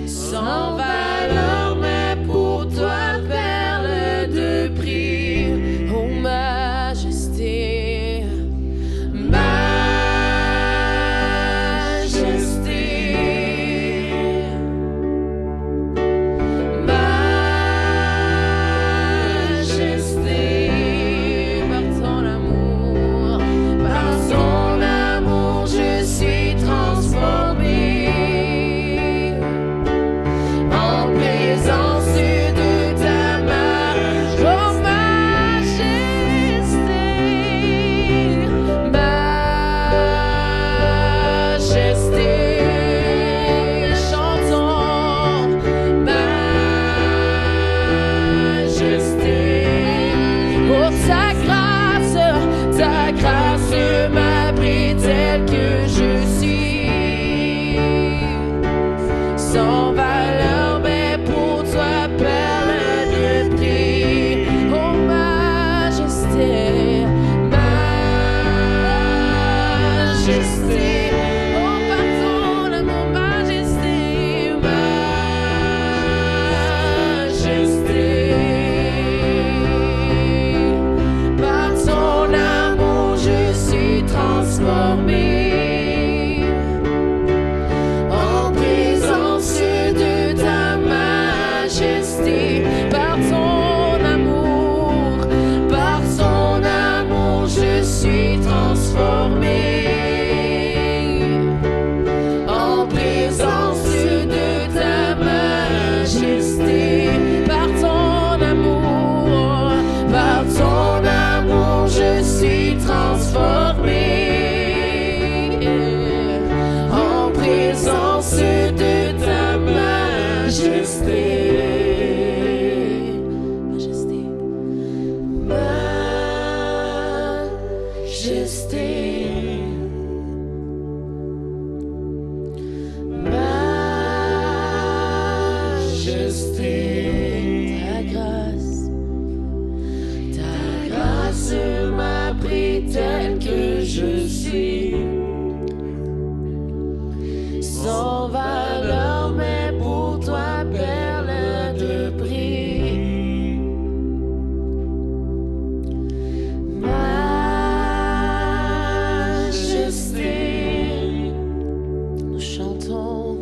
Speaker 7: Sans valeur, mais pour toi, perle de prix. Oh majesté, majesté, majesté. Par ton amour, je suis transformé. Ta grâce m'a pris tel que je suis, sans valeur, mais pour toi, perle de prix. Oh majesté, majesté, oh par ton amour, majesté, majesté. Transformé en présence de ta majesté. Par ton amour, je suis transformé en présence de ta majesté. Par ton amour, je suis transformé en présence de ta majesté. Majesté, majesté, majesté. Ta grâce m'a pris tel que je suis, sans valeur, mais pour toi, perle de prix. Majesté, nous chantons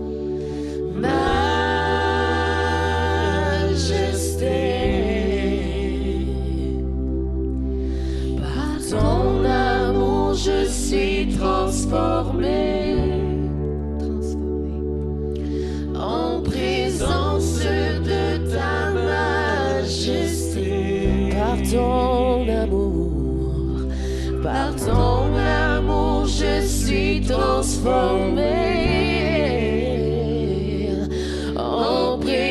Speaker 7: majesté. Par ton amour, je suis transformé en présence de ta majesté. Par ton amour, je suis transformé en présence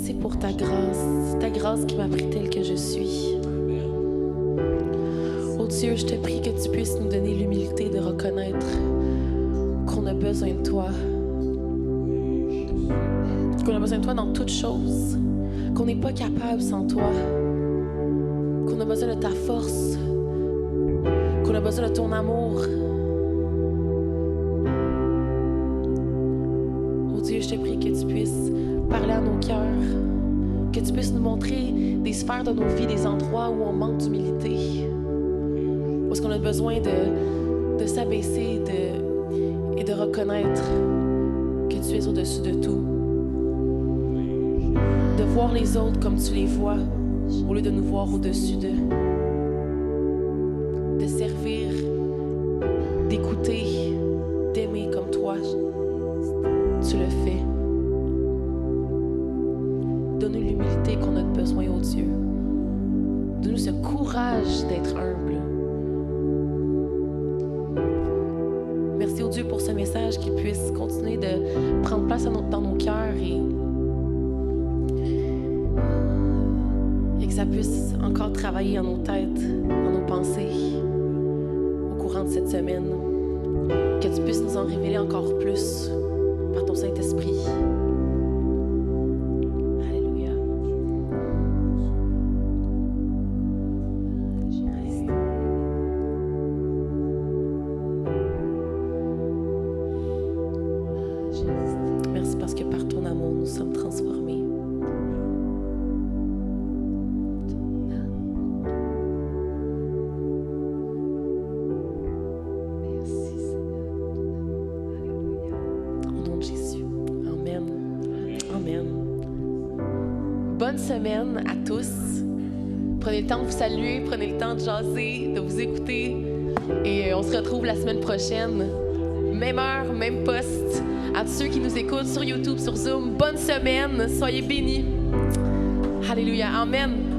Speaker 7: Merci pour ta grâce qui m'a pris telle que je suis. Oh Dieu, je te prie que tu puisses nous donner l'humilité de reconnaître qu'on a besoin de toi. Qu'on a besoin de toi dans toutes choses. Qu'on n'est pas capable sans toi. Qu'on a besoin de ta force. Qu'on a besoin de ton amour. Oh Dieu, je te prie que tu puisses parler à nos cœurs. Que tu puisses nous montrer des sphères de nos vies, des endroits où on manque d'humilité. Où est-ce qu'on a besoin de s'abaisser et de reconnaître que tu es au-dessus de tout. De voir les autres comme tu les vois, au lieu de nous voir au-dessus d'eux. De servir, d'écouter, d'aimer comme toi, tu le fais. Donne-nous l'humilité qu'on a besoin, ô Dieu. Donne-nous ce courage d'être humble. Merci, ô Dieu, pour ce message qui puisse continuer de prendre place dans nos cœurs et que ça puisse encore travailler en nos têtes, dans nos pensées au courant de cette semaine. Que tu puisses nous en révéler encore plus par ton Saint-Esprit. Alléluia. Alléluia. Merci parce que par ton amour, nous sommes transformés.
Speaker 3: Merci Seigneur. Alléluia.
Speaker 7: Au nom de Jésus. Amen. Amen. Bonne semaine à tous. Prenez le temps de vous saluer, prenez le temps de jaser, de vous écouter. Et on se retrouve la semaine prochaine. Même heure, même poste. À tous ceux qui nous écoutent sur YouTube, sur Zoom, bonne semaine. Soyez bénis. Alléluia. Amen.